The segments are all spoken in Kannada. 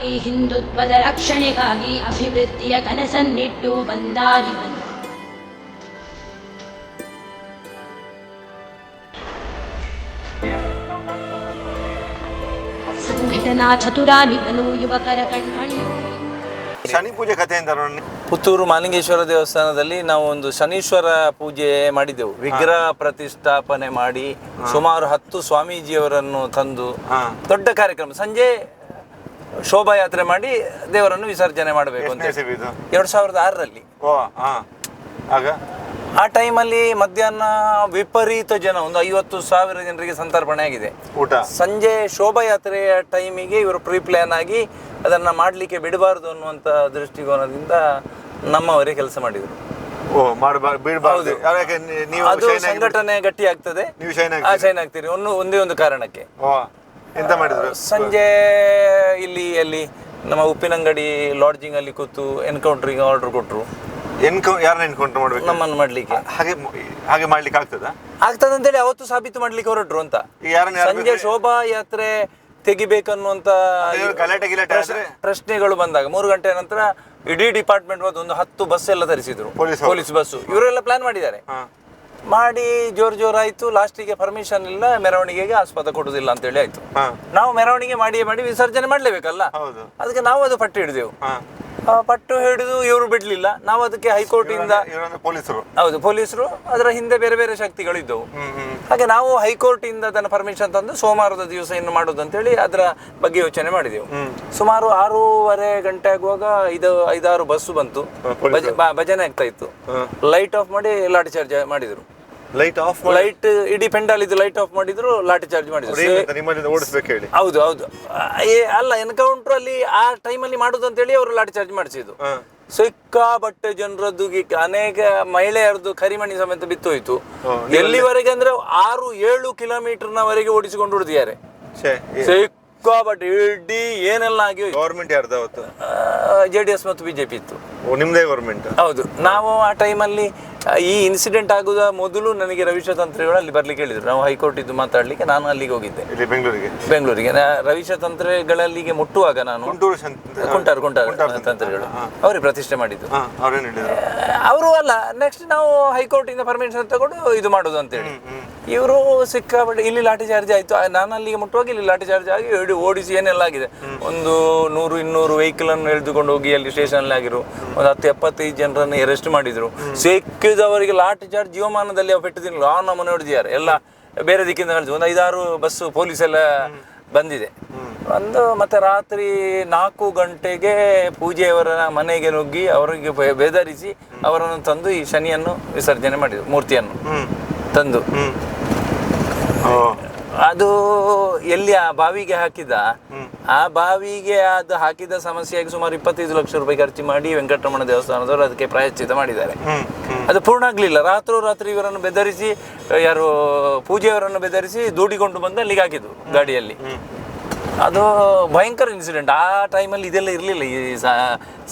ತ್ಯಾಗಿ ಹಿಂದುತ್ವದ ರಕ್ಷಣೆಗಾಗಿ ಅಭಿವೃದ್ಧಿಯ ಕನಸನ್ನಿಟ್ಟು ಬಂದಾರಿವನು. ಸಂಘಟನಾ ಚತುರಾನಿವನು, ಯುವಕರ ಕಣ್ಮಣಿ. ಶನಿ ಪೂಜೆ ಕಥೆ ಅಂತ ಪುತ್ತೂರು ಮಾಲಿಂಗೇಶ್ವರ ದೇವಸ್ಥಾನದಲ್ಲಿ ನಾವು ಒಂದು ಶನೀಶ್ವರ ಪೂಜೆ ಮಾಡಿದೆವು. ವಿಗ್ರಹ ಪ್ರತಿಷ್ಠಾಪನೆ ಮಾಡಿ ಸುಮಾರು 10 ಸ್ವಾಮೀಜಿಯವರನ್ನು ತಂದು ದೊಡ್ಡ ಕಾರ್ಯಕ್ರಮ. ಸಂಜೆ ಶೋಭಾಯಾತ್ರೆ ಮಾಡಿ ದೇವರನ್ನು ವಿಸರ್ಜನೆ ಮಾಡಬೇಕು ಅಂತ 2006ರಲ್ಲಿ. ಆ ಟೈಮಲ್ಲಿ ಮಧ್ಯಾಹ್ನ ವಿಪರೀತ ಜನ, ಒಂದು 50,000 ಜನರಿಗೆ ಸಂತರ್ಪಣೆ ಆಗಿದೆ. ಸಂಜೆ ಶೋಭಾಯಾತ್ರೆಯ ಟೈಮಿಗೆ ಇವರು ಪ್ರೀ ಪ್ಲಾನ್ ಆಗಿ ಅದನ್ನ ಮಾಡಲಿಕ್ಕೆ ಬಿಡಬಾರ್ದು ಅನ್ನುವಂಥ ದೃಷ್ಟಿಕೋನದಿಂದ ನಮ್ಮವರೇ ಕೆಲಸ ಮಾಡಿದರು. ಅದು ಸಂಘಟನೆ ಗಟ್ಟಿ ಆಗ್ತದೆ, ಶೈನ್ ಆಗ್ತೀರಿ ಒಂದೇ ಒಂದು ಕಾರಣಕ್ಕೆ. ಸಂಜೆ ಅಲ್ಲಿ ನಮ್ಮ ಉಪ್ಪಿನಂಗಡಿ ಲಾಡ್ಜಿಂಗ್ ಅಲ್ಲಿ ಕೂತು ಎನ್ಕೌಂಟ್ರಿಗೆ ಆರ್ಡರ್ ಕೊಟ್ಟರು. ಯಾರನ್ನ ಎನ್ಕೌಂಟರ್ ಮಾಡ್ಬೇಕು? ನಮ್ಮನ್ನು ಮಾಡ್ಲಿಕ್ಕೆ. ಹಾಗೆ ಮಾಡ್ಲಿಕ್ಕೆ ಆಗ್ತದಂತೇಳಿ ಅವತ್ತು ಸಾಬೀತು ಮಾಡ್ಲಿಕ್ಕೆ ಹೊರಟ್ರು ಅಂತ. ಸಂಜೆ ಶೋಭಾಯಾತ್ರೆ ತೆಗಿಬೇಕನ್ನುವಂತ ಪ್ರಶ್ನೆಗಳು ಬಂದಾಗ 3 ಗಂಟೆ ನಂತರ ಇಡೀ ಡಿಪಾರ್ಟ್ಮೆಂಟ್ ಒಂದು 10 ಬಸ್ ಎಲ್ಲ ತರಿಸಿದ್ರು, ಪೊಲೀಸ್ ಬಸ್ಸು. ಇವರೆಲ್ಲ ಪ್ಲಾನ್ ಮಾಡಿದ್ದಾರೆ. ಮಾಡಿ ಜೋರಾಯ್ತು. ಲಾಸ್ಟಿಗೆ ಪರ್ಮಿಷನ್ ಇಲ್ಲ, ಮೆರವಣಿಗೆಗೆ ಆಸ್ಪದ ಕೊಡುದಿಲ್ಲ ಅಂತ ಹೇಳಿ ಆಯ್ತು. ನಾವು ಮೆರವಣಿಗೆ ಮಾಡಿ ವಿಸರ್ಜನೆ ಮಾಡ್ಲೇಬೇಕಲ್ಲ, ಅದಕ್ಕೆ ನಾವು ಅದು ಪಟ್ಟು ಹಿಡಿದೆವು. ಪಟ್ಟು ಹಿಡಿದು ಇವರು ಬಿಡ್ಲಿಲ್ಲ. ನಾವು ಅದಕ್ಕೆ ಹೈಕೋರ್ಟ್ ಇಂದ ಪೊಲೀಸರು ಅದರ ಹಿಂದೆ ಬೇರೆ ಬೇರೆ ಶಕ್ತಿಗಳು ಇದ್ದವು. ಹಾಗೆ ನಾವು ಹೈಕೋರ್ಟ್ ಇಂದ ಅದನ್ನ ಪರ್ಮಿಷನ್ ತಂದು ಸೋಮವಾರದ ದಿವಸ ಇನ್ನು ಮಾಡೋದು ಅಂತ ಹೇಳಿ ಅದರ ಬಗ್ಗೆ ಯೋಚನೆ ಮಾಡಿದೆವು. ಸುಮಾರು 6:30 ಗಂಟೆ ಆಗುವಾಗ 5-6 ಬಸ್ಸು ಬಂತು, ಭಜನೆ ಆಗ್ತಾ ಇತ್ತು. ಲೈಟ್ ಆಫ್ ಮಾಡಿ ಲಾಠಿ ಚಾರ್ಜ್ ಮಾಡಿದ್ರು. ಲೈಟ್ ಇಡೀ ಪೆಂಡಾಲಿದ್ದು ಲೈಟ್ ಆಫ್ ಮಾಡಿದ್ರು, ಲಾಠಿ ಚಾರ್ಜ್ ಮಾಡಿದ್ರು. ಹೌದು ಅಲ್ಲ, ಎನ್ಕೌಂಟರ್ ಅಲ್ಲಿ ಆ ಟೈಮಲ್ಲಿ ಮಾಡುದು ಅಂತ ಹೇಳಿ ಅವರು ಲಾಠಿ ಚಾರ್ಜ್ ಮಾಡಿಸಿದ್ದು. ಸಿಕ್ಕಾಬಟ್ಟೆ ಜನರದ್ದು, ಅನೇಕ ಮಹಿಳೆಯರದ್ದು ಕರಿಮಣಿ ಸಮೇತ ಬಿತ್ತೋಯ್ತು. ಎಲ್ಲಿವರೆಗೆ ಅಂದ್ರೆ 6-7 ಕಿಲೋಮೀಟರ್ನವರೆಗೆ ಓಡಿಸಿಕೊಂಡು ಹೊಡೆದಿದ್ದಾರೆ. ಸಿಕ್ಕಾಬಟ್ಟೆ ಇಡೀ ಏನೆಲ್ಲ ಆಗಿ ಗವರ್ಮೆಂಟ್ ಯಾರ್ದು ಅವತ್ತು? JDS ಮತ್ತು BJP ಇತ್ತು. ನಿಮ್ದೇ ಗವರ್ಮೆಂಟ್? ಹೌದು. ನಾವು ಆ ಟೈಮಲ್ಲಿ ಈ ಇನ್ಸಿಡೆಂಟ್ ಆಗುದ ಮೊದಲು ನನಗೆ ರವಿಶತಂತ್ರಿಗಳು ಅಲ್ಲಿ ಬರ್ಲಿಕ್ಕೆ ಹೇಳಿದ್ರು. ನಾವು ಹೈಕೋರ್ಟ್ ಇದ್ದು ಮಾತಾಡ್ಲಿಕ್ಕೆ ನಾನು ಅಲ್ಲಿಗೆ ಹೋಗಿದ್ದೆ, ಬೆಂಗಳೂರಿಗೆ. ರವಿಶತಂತ್ರಿಗಳಲ್ಲಿಗೆ ಮುಟ್ಟುವಾಗ ನಾನು ಕುಂಟಾರು ತಂತ್ರಿಗಳು ಅವರೇ ಪ್ರತಿಷ್ಠೆ ಮಾಡಿದ್ದು. ಅವರು ಅಲ್ಲ, ನೆಕ್ಸ್ಟ್ ನಾವು ಹೈಕೋರ್ಟ್ ಇಂದ ಪರ್ಮಿಷನ್ ತಗೊಂಡು ಇದು ಮಾಡೋದು ಅಂತೇಳಿ. ಇವರು ಸಿಕ್ಕಾಬಟ್ಟೆ ಇಲ್ಲಿ ಲಾಠಿ ಚಾರ್ಜ್ ಆಯ್ತು. ನಾನು ಅಲ್ಲಿಗೆ ಮುಟ್ಟುವಾಗ ಇಲ್ಲಿ ಲಾಠಿ ಚಾರ್ಜ್ ಆಗಿ ಓಡಿಸಿ ಏನೆಲ್ಲ ಆಗಿದೆ. ಒಂದು 100-200 ವೆಹಿಕಲ್ ಅನ್ನು ಎಳೆದುಕೊಂಡು ಹೋಗಿ ಅಲ್ಲಿ ಸ್ಟೇಷನ್ ಅಲ್ಲಿ ಆಗಿರು. ಒಂದು 10-25 ಜನರನ್ನು ಅರೆಸ್ಟ್ ಮಾಡಿದ್ರು. ಸಿಕ್ಕಿದವರಿಗೆ ಲಾಠಿ ಚಾರ್ಜ್ ಜೀವಮಾನದಲ್ಲಿ ಪೆಟ್ಟು ತಿನ್ನಲು ನಮ್ಮನ್ನು ಹೊಡೆದಿದ್ದಾರೆ. ಎಲ್ಲ ಬೇರೆ ದಿಕ್ಕಿಂದ ಕಳಿಸಿ ಒಂದು 5-6 ಬಸ್ಸು ಪೊಲೀಸ್ ಎಲ್ಲ ಬಂದಿದೆ. ಮತ್ತೆ ರಾತ್ರಿ 4 ಗಂಟೆಗೆ ಪೂಜೆಯವರ ಮನೆಗೆ ನುಗ್ಗಿ ಅವರಿಗೆ ಬೆದರಿಸಿ ಅವರನ್ನು ತಂದು ಈ ಶನಿಯನ್ನು ವಿಸರ್ಜನೆ ಮಾಡಿದ್ರು, ಮೂರ್ತಿಯನ್ನು ತಂದು. ಅದು ಎಲ್ಲಿ ಆ ಬಾವಿಗೆ ಹಾಕಿದ, ಆ ಬಾವಿಗೆ ಅದು ಹಾಕಿದ ಸಮಸ್ಯೆಯಾಗಿ ಸುಮಾರು 25 ಲಕ್ಷ ರೂಪಾಯಿ ಖರ್ಚು ಮಾಡಿ ವೆಂಕಟರಮಣ ದೇವಸ್ಥಾನದವರು ಅದಕ್ಕೆ ಪ್ರಾಯಶ್ಚಿತ ಮಾಡಿದ್ದಾರೆ. ಅದು ಪೂರ್ಣ ಆಗ್ಲಿಲ್ಲ. ರಾತ್ರಿ ಇವರನ್ನು ಬೆದರಿಸಿ, ಯಾರು ಪೂಜೆಯವರನ್ನು ಬೆದರಿಸಿ ದೂಡಿಕೊಂಡು ಬಂದು ಅಲ್ಲಿಗೆ ಹಾಕಿದ್ರು ಗಾಡಿಯಲ್ಲಿ. ಅದು ಭಯಂಕರ ಇನ್ಸಿಡೆಂಟ್. ಆ ಟೈಮಲ್ಲಿ ಇದೆಲ್ಲ ಇರಲಿಲ್ಲ. ಈ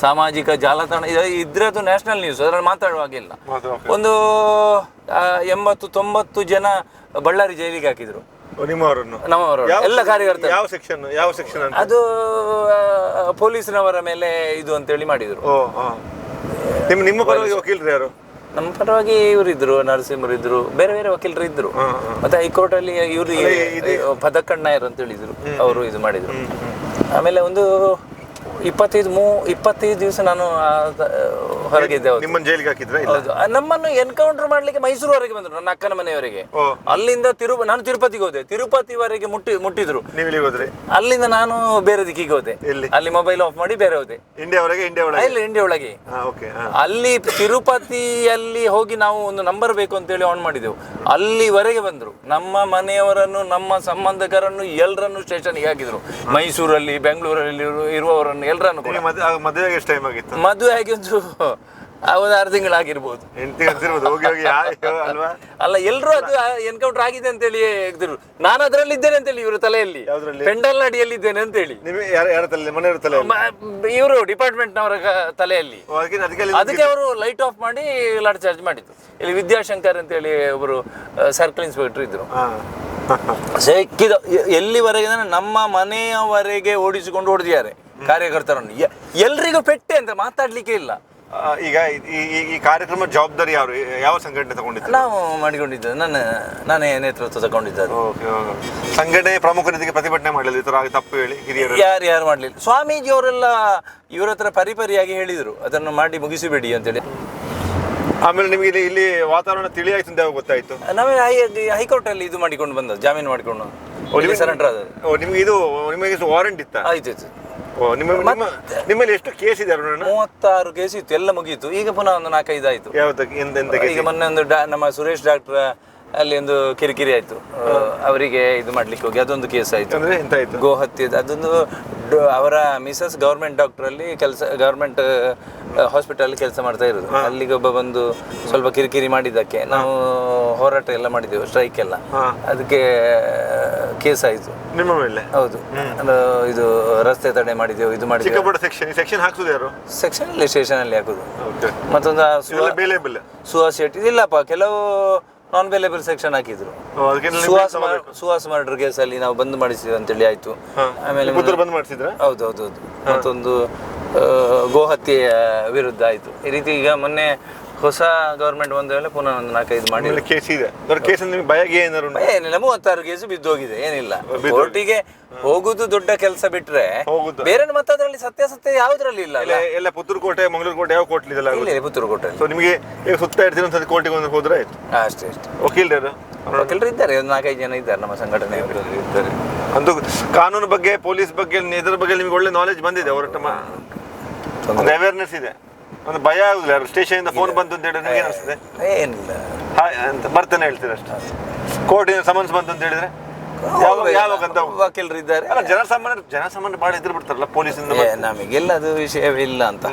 ಸಾಮಾಜಿಕ ಜಾಲತಾಣ ಇದ್ರೆ ಅದು ನ್ಯಾಷನಲ್ ನ್ಯೂಸ್, ಅದರಲ್ಲಿ ಮಾತಾಡುವಾಗಿಲ್ಲ. ಒಂದು 80-90 ಜನ ಬಳ್ಳಾರಿ ಜೈಲಿಗೆ ಹಾಕಿದ್ರು. ನಮ್ಮವರು ಎಲ್ಲ ಕಾರ್ಯಕರ್ತರು. ಅದು ಪೊಲೀಸ್ನವರ ಮೇಲೆ ಇದು ಅಂತೇಳಿ ಮಾಡಿದ್ರು. ನಿಮ್ಮ ಪರವಾಗಿ ವಕೀಲರು ಯಾರು? ನಮ್ಮ ಪರವಾಗಿ ಇವರಿದ್ರು, ನರಸಿಂಹರು ಇದ್ರು, ಬೇರೆ ಬೇರೆ ವಕೀಲರು ಇದ್ರು. ಮತ್ತೆ ಹೈಕೋರ್ಟ್ ಅಲ್ಲಿ ಇವ್ರಿಗೆ ಪದಕಣ್ಣ ನಾಯರ್ ಅಂತ ಹೇಳಿದ್ರು, ಅವರು ಇದು ಮಾಡಿದ್ರು. ಆಮೇಲೆ ಒಂದು 25 ದಿವಸ ನಾನು ಹೊರಗಿದ್ದೆ. ನಮ್ಮನ್ನು ಎನ್ಕೌಂಟರ್ ಮಾಡ್ಲಿಕ್ಕೆ ಮೈಸೂರುವರೆಗೆ ಬಂದ್ರು, ನನ್ನ ಅಕ್ಕನ ಮನೆಯವರೆಗೆ. ಅಲ್ಲಿಂದ ನಾನು ತಿರುಪತಿಗೆ ಹೋದೆ. ತಿರುಪತಿವರೆಗೆ ಮುಟ್ಟಿದ್ರು. ಅಲ್ಲಿಂದ ನಾನು ಬೇರೆ ದಿಕ್ಕಿಗೆ ಹೋದೆ. ಅಲ್ಲಿ ಮೊಬೈಲ್ ಆಫ್ ಮಾಡಿ ಬೇರೆ ಹೋದೆ. ಇಂಡಿಯಾ ಒಳಗೆ. ಅಲ್ಲಿ ತಿರುಪತಿಯಲ್ಲಿ ಹೋಗಿ ನಾವು ಒಂದು ನಂಬರ್ ಬೇಕು ಅಂತೇಳಿ ಆನ್ ಮಾಡಿದೆವು. ಅಲ್ಲಿವರೆಗೆ ಬಂದ್ರು. ನಮ್ಮ ಮನೆಯವರನ್ನು, ನಮ್ಮ ಸಂಬಂಧಿಕರನ್ನು ಎಲ್ಲರನ್ನು ಸ್ಟೇಷನ್ಗೆ ಹಾಕಿದ್ರು. ಮೈಸೂರಲ್ಲಿ, ಬೆಂಗಳೂರಲ್ಲಿ ಇರುವವರನ್ನು ಎಲ್ಲರನ್ನು. ಮದುವೆ ಆಗಿ ಒಂದು 6 ತಿಂಗಳಾಗಿರ್ಬೋದು. ಅಲ್ಲ, ಎಲ್ರು ಅದು ಎನ್ಕೌಂಟರ್ ಆಗಿದೆ ಅಂತೇಳಿ ಹೇಳಿದ್ರು. ನಾನು ಅದರಲ್ಲಿ ಇದ್ದೇನೆ ಅಂತೇಳಿ ಇವರು ತಲೆಯಲ್ಲಿ, ಪೆಂಡಲ್ ಅಡಿಯಲ್ಲಿ ಇದ್ದೇನೆ ಅಂತೇಳಿ ಇವರು ಡಿಪಾರ್ಟ್ಮೆಂಟ್ ನವರ ತಲೆಯಲ್ಲಿ. ಅದಕ್ಕೆ ಅವರು ಲೈಟ್ ಆಫ್ ಮಾಡಿ ಲಾಠಿ ಚಾರ್ಜ್ ಮಾಡಿದ್ರು. ಇಲ್ಲಿ ವಿದ್ಯಾಶಂಕರ್ ಅಂತೇಳಿ ಒಬ್ಬರು ಸರ್ಕಲ್ ಇನ್ಸ್ಪೆಕ್ಟರ್ ಇದ್ರು. ಸಿಕ್ಕಿದ ಎಲ್ಲಿವರೆಗೆ ನಮ್ಮ ಮನೆಯವರೆಗೆ ಓಡಿಸಿಕೊಂಡು ಹೊಡೆದಿದ್ದಾರೆ. ಕಾರ್ಯಕರ್ತರನ್ನು ಎಲ್ರಿಗೂ ಪೆಟ್ಟೆ ಅಂತ ಮಾತಾಡ್ಲಿಕ್ಕೆ ಇಲ್ಲ. ಈಗ ಈ ಕಾರ್ಯಕ್ರಮ ಜವಾಬ್ದಾರಿ ಯಾವ ಸಂಘಟನೆ ತಗೊಂಡಿದ್ದು? ನಾವು ಮಾಡಿಕೊಂಡಿದ್ದು, ನಾನೇ ನೇತೃತ್ವ ತಗೊಂಡಿದ್ದು. ಸಂಘಟನೆ ಪ್ರಮುಖ ರೀತಿಗೆ ಪ್ರತಿಭಟನೆ ಮಾಡಲಿಲ್ಲ, ಈ ತರ ತಪ್ಪು ಹೇಳಿ ಹಿರಿಯರು ಯಾರು ಮಾಡಲಿಲ್ಲ. ಸ್ವಾಮೀಜಿ ಅವರೆಲ್ಲ ಇವ್ರ ಹತ್ರ ಪರಿಪರಿಯಾಗಿ ಹೇಳಿದ್ರು ಅದನ್ನು ಮಾಡಿ ಮುಗಿಸಿಬೇಡಿ ಅಂತೇಳಿ. ಆಮೇಲೆ ನಿಮಗೆ ಇಲ್ಲಿ ವಾತಾವರಣ ತಿಳಿಯಾಯ್ತು ಅಂತ ಯಾವಾಗ ಗೊತ್ತಾಯ್ತು? ನಾವೇ ಹೈಕೋರ್ಟ್ ಅಲ್ಲಿ ಇದು ಮಾಡಿಕೊಂಡು ಬಂದದ್ದು, ಜಾಮೀನು ಮಾಡಿಕೊಂಡು ಸರೆಂಡರ್ ಆದದ್ದು. ನಿಮಗೆ ವಾರೆಂಟ್ ಇತ್ತ? ಆಯ್ತು. ನಿಮ್ಮಲ್ಲಿ ಎಷ್ಟು ಕೇಸ್ ಇದೆ? 36 ಕೇಸ್ ಇತ್ತು, ಎಲ್ಲ ಮುಗೀತು. ಈಗ ಪುನಃ ಒಂದು 4-5 ಆಯ್ತು. ಈಗ ಮೊನ್ನೆ ಒಂದು ನಮ್ಮ ಸುರೇಶ್ ಡಾಕ್ಟರ್ ಅಲ್ಲಿ ಒಂದು ಕಿರಿಕಿರಿ ಆಯ್ತು, ಅವರಿಗೆ ಇದು ಮಾಡ್ಲಿಕ್ಕೆ ಹೋಗಿ ಅದೊಂದು ಕೇಸ್ ಆಯ್ತು, ಗೋ ಹತ್ಯೆ. ಅದೊಂದು ಅವರ ಮಿಸಸ್ ಗವರ್ಮೆಂಟ್ ಡಾಕ್ಟರ್ ಅಲ್ಲಿ ಕೆಲಸ, ಗವರ್ಮೆಂಟ್ ಹಾಸ್ಪಿಟಲ್ ಕೆಲಸ ಮಾಡ್ತಾ ಇರೋದು. ಅಲ್ಲಿಗೆ ಒಬ್ಬ ಬಂದು ಸ್ವಲ್ಪ ಕಿರಿಕಿರಿ ಮಾಡಿದ್ದಕ್ಕೆ ನಾವು ಹೋರಾಟ ಎಲ್ಲ ಮಾಡಿದ್ದೆವು, ಸ್ಟ್ರೈಕ್ ಎಲ್ಲ. ಅದಕ್ಕೆ ಕೇಸ್ ಆಯ್ತು ನಿಮ್ಮ ಮೇಲೆ. ಹೌದು, ಇದು ರಸ್ತೆ ತಡೆ ಮಾಡಿದೆವು, ಇದು ಮಾಡಿದೆವು. ಸೆಕ್ಷನ್ ಅಲ್ಲಿ ಸ್ಟೇಷನ್ ಅಲ್ಲಿ ಹಾಕುದು. ಮತ್ತೊಂದು ಸುಹಾಸ್ ಶೆಟ್ಟಿ ಇಲ್ಲಪ್ಪ, ಕೆಲವು ನಾನ್ ಬೇಲೇಬಲ್ ಸೆಕ್ಷನ್ ಹಾಕಿದ್ರು. ಸುಹಾಸ್ ಮರ್ಡರ್ ಕೇಸಲ್ಲಿ ನಾವು ಬಂದ್ ಮಾಡಿಸಿದ್ವಿ ಅಂತೇಳಿ ಆಯ್ತು. ಆಮೇಲೆ ಹೌದೌದು. ಮತ್ತೊಂದು ಗೋ ಹತ್ಯೆಯ ವಿರುದ್ಧ ಆಯ್ತು. ಈ ರೀತಿ ಈಗ ಮೊನ್ನೆ ಹೊಸ ಗವರ್ಮೆಂಟ್ ಬಂದ ವೇಳೆ ಪುನಃ ಒಂದು 4-5 ಮಾಡಿ ಕೇಸ್ ಇದೆ. ಏನಿಲ್ಲ, 36 ಕೇಸು ಬಿದ್ದೋಗಿದೆ. ಏನಿಲ್ಲ, ಕೋರ್ಟಿಗೆ ಹೋಗುದು ದೊಡ್ಡ ಕೆಲಸ ಬಿಟ್ರೆ ಬೇರೆ ಮತ್ತೆ ಅದರಲ್ಲಿ ಸತ್ಯಾಸತ್ಯ ಯಾವುದ್ರಲ್ಲಿ ಇಲ್ಲ. ಎಲ್ಲ ಪುತ್ತೂರು ಕೋಟೆ, ಮಂಗಳೂರು ಕೋಟೆ, ಯಾವ ಕೋರ್ಟ್ ಇಲ್ಲ? ಪುತ್ತೂರು ಕೋಟೆ. ನಿಮಗೆ ಈಗ ಸುತ್ತ ಇರ್ತೀರ ಒಂದ್ಸತಿ ಕೋರ್ಟಿಗೆ ಹೋದ್ರೆ ಆಯ್ತು. ಅಷ್ಟೇ. ವಕೀಲರು ಇದ್ದಾರೆ, ಒಂದು 4-5 ಜನ ಇದ್ದಾರೆ ನಮ್ಮ ಸಂಘಟನೆಯವರು ಇದ್ದಾರೆ. ಒಂದು ಕಾನೂನು ಬಗ್ಗೆ, ಪೊಲೀಸ್ ಬಗ್ಗೆ, ಇದ್ರ ಬಗ್ಗೆ ನಿಮ್ಗೆ ಒಳ್ಳೆ ನಾಲೆಜ್ ಬಂದಿದೆ, ಹೊರಟ ಒಂದು ಅವೇರ್ನೆಸ್ ಇದೆ, ಒಂದು ಭಯ ಆಗುದಿಲ್ಲ. ಸ್ಟೇಷನ್ ಇಂದ ಫೋನ್ ಬಂತು ಅಂತ ಹೇಳಿದ್ರೆ ನಿಮಗೆ ಅನಿಸ್ತದೆ ಏನಿಲ್ಲ ಅಂತ ಬರ್ತೇನೆ ಹೇಳ್ತೀರ ಅಷ್ಟೇ. ಕೋರ್ಟಿನ ಸಮನ್ಸ್ ಬಂತು ಅಂತ ಹೇಳಿದ್ರೆ ಯಾವಾಗಂತ ವಕೀಲರು ಇದ್ದಾರೆ. ಜನಸಾಮಾನ್ಯ ಭಾಳ ಎದುರು ಬಿಡ್ತಾರಲ್ಲ ಪೊಲೀಸಿಂದ. ನಮಗೆಲ್ಲ ಅದು ವಿಷಯವೇ ಇಲ್ಲ ಅಂತ.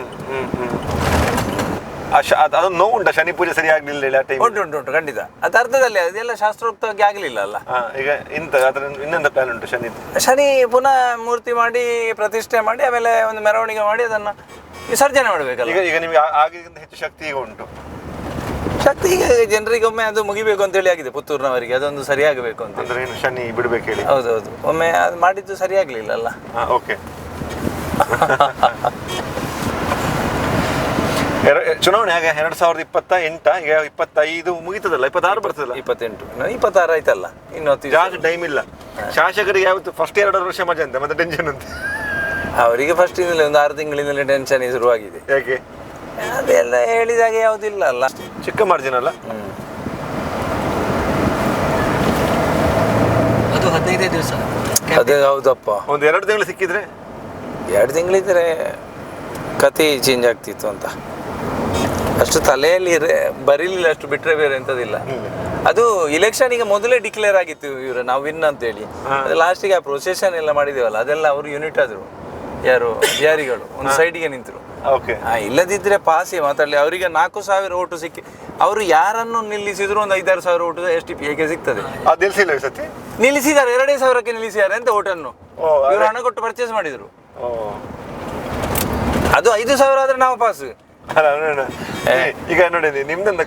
ಅದೊಂದು ನೋವು ಉಂಟಾ? ಶನಿ ಪೂಜೆ ಸರಿ ಆಗ್ಲಿಲ್ಲ ಹೇಳಿ ಆ ಟೈಮ್? ಉಂಟು ಖಂಡಿತ. ಅದು ಅರ್ಥದಲ್ಲಿ ಅದೆಲ್ಲ ಶಾಸ್ತ್ರೋಕ್ತವಾಗಿ ಆಗ್ಲಿಲ್ಲ ಅಲ್ಲ. ಈಗ ಅದ್ರ ಇನ್ನೊಂದು ಪ್ಲಾನ್ ಉಂಟು ಶನಿ ಪುನಃ ಮೂರ್ತಿ ಮಾಡಿ ಪ್ರತಿಷ್ಠೆ ಮಾಡಿ ಆಮೇಲೆ ಒಂದು ಮೆರವಣಿಗೆ ಮಾಡಿ ಅದನ್ನ ವಿಸರ್ಜನೆ ಮಾಡ್ಬೇಕಲ್ಲ. ಈಗ ನಿಮ್ಗೆ ಆಗಿಗಿಂತ ಹೆಚ್ಚು ಶಕ್ತಿ ಈಗ ಉಂಟು. ಶಕ್ತಿ ಈಗ ಜನರಿಗೆ ಒಮ್ಮೆ ಅದು ಮುಗಿಬೇಕು ಅಂತ ಹೇಳಿ ಆಗಿದೆ, ಪುತ್ತೂರಿನವರಿಗೆ ಅದೊಂದು ಸರಿಯಾಗಬೇಕು ಅಂತ. ಅಂದ್ರೆ ಏನು ಶನಿ ಬಿಡ್ಬೇಕು ಹೇಳಿ? ಹೌದೌದು, ಒಮ್ಮೆ ಅದು ಮಾಡಿದ್ದು ಸರಿಯಾಗ್ಲಿಲ್ಲ ಅಲ್ಲ. ಓಕೆ. ಚುನಾವಣೆ ಆಗ 2028, ಈಗ 25 ಮುಗಿತದಲ್ಲ, 26 ಬರ್ತದಲ್ಲ? 26 ಆಯ್ತಲ್ಲ, ಇನ್ನು ಜಾಸ್ತಿ ಟೈಮ್ ಇಲ್ಲ. ಶಾಸಕರಿಗೆ ಯಾವತ್ತು ಫಸ್ಟ್ 2 ವರ್ಷ ಮಜಾ ಅಂತ, ಮತ್ತೆ ಟೆನ್ಷನ್ ಅಂತ ಅವರಿಗೆ. ಫಸ್ಟ್ ಇಂದಲೇ ಒಂದು 6 ತಿಂಗಳಿಂದಲೇ ಟೆನ್ಷನ್ ಶುರುವಾಗಿದೆ. ಯಾಕೆ? ಅದೆಲ್ಲ ಹೇಳಿದಾಗ ಯಾವುದಿಲ್ಲ ಅಲ್ಲ, ಚಿಕ್ಕ ಮಾರ್ಜಿನ್ ಅಲ್ಲ ಅದು. 15 ದಿವಸ ಅದೇ. ಹೌದಪ್ಪ, ಒಂದು 2 ತಿಂಗಳು ಸಿಕ್ಕಿದ್ರೆ, 2 ತಿಂಗಳಿದ್ರೆ ಕತೆ ಚೇಂಜ್ ಆಗ್ತಿತ್ತು ಅಂತ. ಅಷ್ಟು ತಲೆಯಲ್ಲಿ ಬರೀಲಿಲ್ಲ, ಅಷ್ಟು ಬಿಟ್ರೆ ಬೇರೆ ಎಂತದಿಲ್ಲ. ಅದು ಇಲೆಕ್ಷನ್ ಈಗ ಮೊದಲೇ ಡಿಕ್ಲೇರ್ ಆಗಿತ್ತು ಇವರು ನಾವು ವಿನ್ ಅಂತ ಹೇಳಿ. ಲಾಸ್ಟಿಗೆ ಆ ಪ್ರೊಸೆಷನ್ ಎಲ್ಲ ಮಾಡಿದೇವಲ್ಲ, ಅದೆಲ್ಲ ಅವರು ಯೂನಿಟ್ ಆದ್ರು, ಯಾರು ಬಿಹಾರಿಗಳು ಒಂದು ಸೈಡ್ಗೆ ನಿಂತರು. ಇಲ್ಲದಿದ್ರೆ ಪಾಸಿ ಮಾತಾಡಲಿ. ಅವರಿಗೆ 4,000 ಓಟು ಸಿಕ್ಕಿ, ಅವರು ಯಾರನ್ನು ನಿಲ್ಲಿಸಿದ್ರು ಒಂದು 5-6 ಸಾವಿರ ಓಟು SDPIಗೆ ಸಿಗ್ತದೆ. ನಿಲ್ಲಿಸಿದ್ದಾರೆ, 2,000ಕ್ಕೆ ನಿಲ್ಲಿಸಿದ್ದಾರೆ ಅಂತ ಓಟನ್ನು. ಇವರು ಹಣ ಕೊಟ್ಟು ಪರ್ಚೇಸ್ ಮಾಡಿದ್ರು. ಅದು 5,000 ಆದ್ರೆ ನಾವು ಪಾಸ್. ಈಗ ನೋಡಿ, ನಿಮ್ದೊಂದು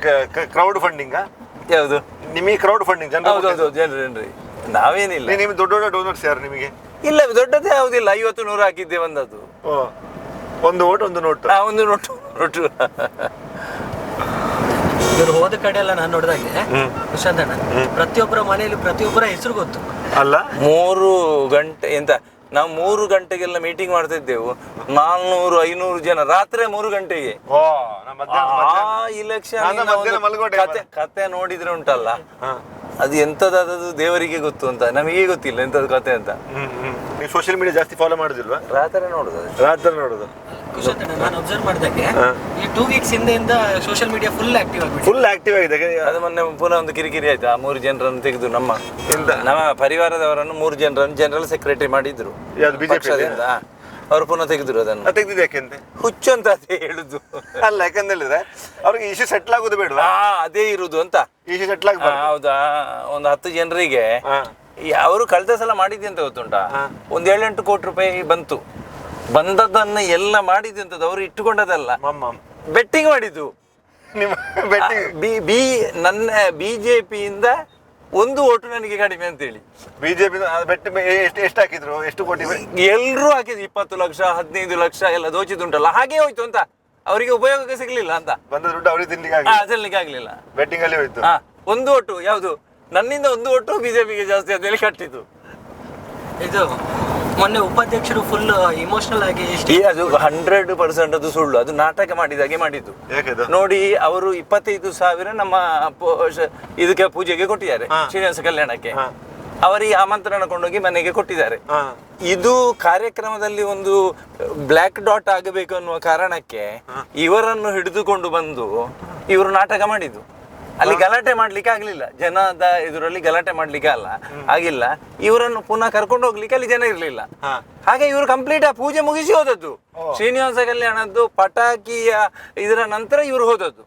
ಕ್ರೌಡ್ ಫಂಡಿಂಗ್. ಯಾವುದು? ನಿಮಗೆ ಕ್ರೌಡ್ ಫಂಡಿಂಗ್ ಜನರಿ ನಾವೇನಿಲ್ಲ. ನಿಮ್ಗೆ ದೊಡ್ಡ ದೊಡ್ಡ ಡೋನರ್ಸ್ ಯಾರು ನಿಮಗೆ? ಇಲ್ಲ, ದೊಡ್ಡದೇ ಯಾವುದಿಲ್ಲ. 50-100 ಹಾಕಿದ್ದೆ ಬಂದದ್ದು. ಒಂದು ಓಟ್, ಒಂದು ನೋಟು. ಒಂದು ನೋಟು. ಇವರು ಹೋದ ಕಡೆ ಎಲ್ಲ ನಾನು ನೋಡಿದಾಗೆ ಪ್ರಶಾಂತಣ್ಣ, ಪ್ರತಿಯೊಬ್ಬರ ಮನೆಯಲ್ಲಿ ಪ್ರತಿಯೊಬ್ಬರ ಹೆಸರು ಗೊತ್ತು ಅಲ್ಲ. 3 ಗಂಟೆ ಎಂತ, ನಾವು 3 ಗಂಟೆಗೆಲ್ಲ ಮೀಟಿಂಗ್ ಮಾಡ್ತಾ ಇದ್ದೆವು. 400-500 ಜನ ರಾತ್ರಿ 3 ಗಂಟೆಗೆ. ಇಲೆಕ್ಷನ್ ಕತೆ ನೋಡಿದ್ರೆ ಉಂಟಲ್ಲ, ಅದು ಎಂತದ್ದು ದೇವರಿಗೆ ಗೊತ್ತು ಅಂತ, ನಮಗೆ ಗೊತ್ತಿಲ್ಲ ಎಂತದ್ದು ಕತೆ ಅಂತ. ನೀವು ಸೋಷಿಯಲ್ ಮೀಡಿಯಾ ಜಾಸ್ತಿ ಫಾಲೋ ಮಾಡುದಿಲ್ವಾ? ರಾತ್ರಿ ನೋಡುದು. ನಾನು ಅಬ್ಸರ್ವ್ ಮಾಡಿದಾಗೆ ಈ 2 ವೀಕ್ಸ್ ಹಿಂದೆಯಿಂದ ಸೋಷಿಯಲ್ ಮೀಡಿಯಾ ಫುಲ್ ಆಕ್ಟಿವ್ ಆಗಿದೆ. ಅದು ಮೊನ್ನೆ ಪುನಃ ಒಂದು ಕಿರಿಕಿರಿ ಆಯ್ತು. ಆ 3 ಜನರನ್ನು ತೆಗೆದು ನಮ್ಮ ಪರಿವಾರದವರನ್ನು 3 ಜನರನ್ನು ಜನರಲ್ ಸೆಕ್ರೆಟರಿ ಮಾಡಿದ್ರು ಪಕ್ಷದಿಂದ. ಅವ್ರು ಪುನಃ ತೆಗೆದ್ರು ಅದನ್ನು. ತೆಗೆದಿದ್ದು ಯಾಕೆಂತೆ? ಹುಚ್ಚು ಅಂತ ಅದೇ ಹೇಳುದು ಅಲ್ಲ, ಯಾಕಂತ ಹೇಳಿದ್ರೆ ಅವ್ರಿಗೆ ಇಶ್ಯೂ ಸೆಟ್ಲ್ ಆಗುದು ಬೇಡ, ಅದೇ ಇರುದು ಅಂತ. ಇಶ್ಯೂ ಸೆಟ್ಲ್ ಆಗ ಹೌದಾ? ಒಂದು 10 ಜನರಿಗೆ ಅವರು ಕಳೆದ ಸಲ ಮಾಡಿದ್ದೆ ಅಂತ ಗೊತ್ತುಂಟಾ? ಒಂದು 7-8 ಕೋಟಿ ರೂಪಾಯಿ ಬಂತು. ಬಂದದನ್ನ ಎಲ್ಲ ಮಾಡಿದ್ದಂಥದ್ದು ಅವರು ಇಟ್ಟುಕೊಂಡದಲ್ಲ, ಬೆಟ್ಟಿಂಗ್ ಮಾಡಿದ್ದು. ನನ್ನ BJPಯಿಂದ ಒಂದು ಓಟು ನನಗೆ ಕಡಿಮೆ ಅಂತೇಳಿ. ಬಿಜೆಪಿ ಬೆಟ್ಟ ಎಷ್ಟು ಹಾಕಿದ್ರು, ಎಷ್ಟು ಕೋಟಿ? ಎಲ್ರೂ ಹಾಕಿದ್ರು 20 ಲಕ್ಷ 15 ಲಕ್ಷ ಎಲ್ಲ ದೋಚಿದುಂಟಲ್ಲ, ಹಾಗೆ ಹೋಯ್ತು ಅಂತ, ಅವರಿಗೆ ಉಪಯೋಗಕ್ಕೆ ಸಿಗ್ಲಿಲ್ಲ ಅಂತ. ಬಂದ ದುಡ್ಡು ಅವ್ರಿಗೆ ತಿನ್ಲಿಕ್ಕೆ ಆಗ್ಲಿಲ್ಲ, ಬೆಟ್ಟಿಂಗ್ ಅಲ್ಲಿ ಹೋಯ್ತು. ಒಂದು ಓಟು ಯಾವುದು ನನ್ನಿಂದ ಒಂದು ಓಟು ಬಿಜೆಪಿಗೆ ಜಾಸ್ತಿ ಅಂತೇಳಿ ಕಟ್ಟಿದ್ದು. ಇದು ಮೊನ್ನೆ ಉಪಾಧ್ಯಕ್ಷರು ಫುಲ್ ಇಮೋಷನಲ್ ಆಗಿ ಅದು 100% ಅದು ಸುಳ್ಳು, ಅದು ನಾಟಕ ಮಾಡಿದಾಗೆ ಮಾಡಿದ್ದು. ನೋಡಿ, ಅವರು 25,000 ನಮ್ಮ ಇದಕ್ಕೆ ಪೂಜೆಗೆ ಕೊಟ್ಟಿದ್ದಾರೆ, ಶ್ರೀನಿವಾಸ ಕಲ್ಯಾಣಕ್ಕೆ. ಅವರಿಗೆ ಆಮಂತ್ರಣ ಕೊಂಡೋಗಿ ಮನೆಗೆ ಕೊಟ್ಟಿದ್ದಾರೆ. ಇದು ಕಾರ್ಯಕ್ರಮದಲ್ಲಿ ಒಂದು ಬ್ಲ್ಯಾಕ್ ಡಾಟ್ ಆಗಬೇಕು ಅನ್ನುವ ಕಾರಣಕ್ಕೆ ಇವರನ್ನು ಹಿಡಿದುಕೊಂಡು ಬಂದು ಇವರು ನಾಟಕ ಮಾಡಿದ್ದು. ಅಲ್ಲಿ ಗಲಾಟೆ ಮಾಡ್ಲಿಕ್ಕೆ ಆಗ್ಲಿಲ್ಲ, ಜನದ ಎದುರಲ್ಲಿ ಗಲಾಟೆ ಮಾಡ್ಲಿಕ್ಕೆ ಆಗಿಲ್ಲ. ಇವರನ್ನು ಪುನಃ ಕರ್ಕೊಂಡು ಹೋಗ್ಲಿಕ್ಕೆ ಅಲ್ಲಿ ಜನ ಇರ್ಲಿಲ್ಲ. ಹಾಗೆ ಇವರು ಕಂಪ್ಲೀಟ್ ಆ ಪೂಜೆ ಮುಗಿಸಿ ಹೋದದ್ದು. ಶ್ರೀನಿವಾಸ ಕಲ್ಯಾಣದ್ದು ಪಟಾಕಿಯ ಇದರ ನಂತರ ಇವರು ಹೋದದ್ದು.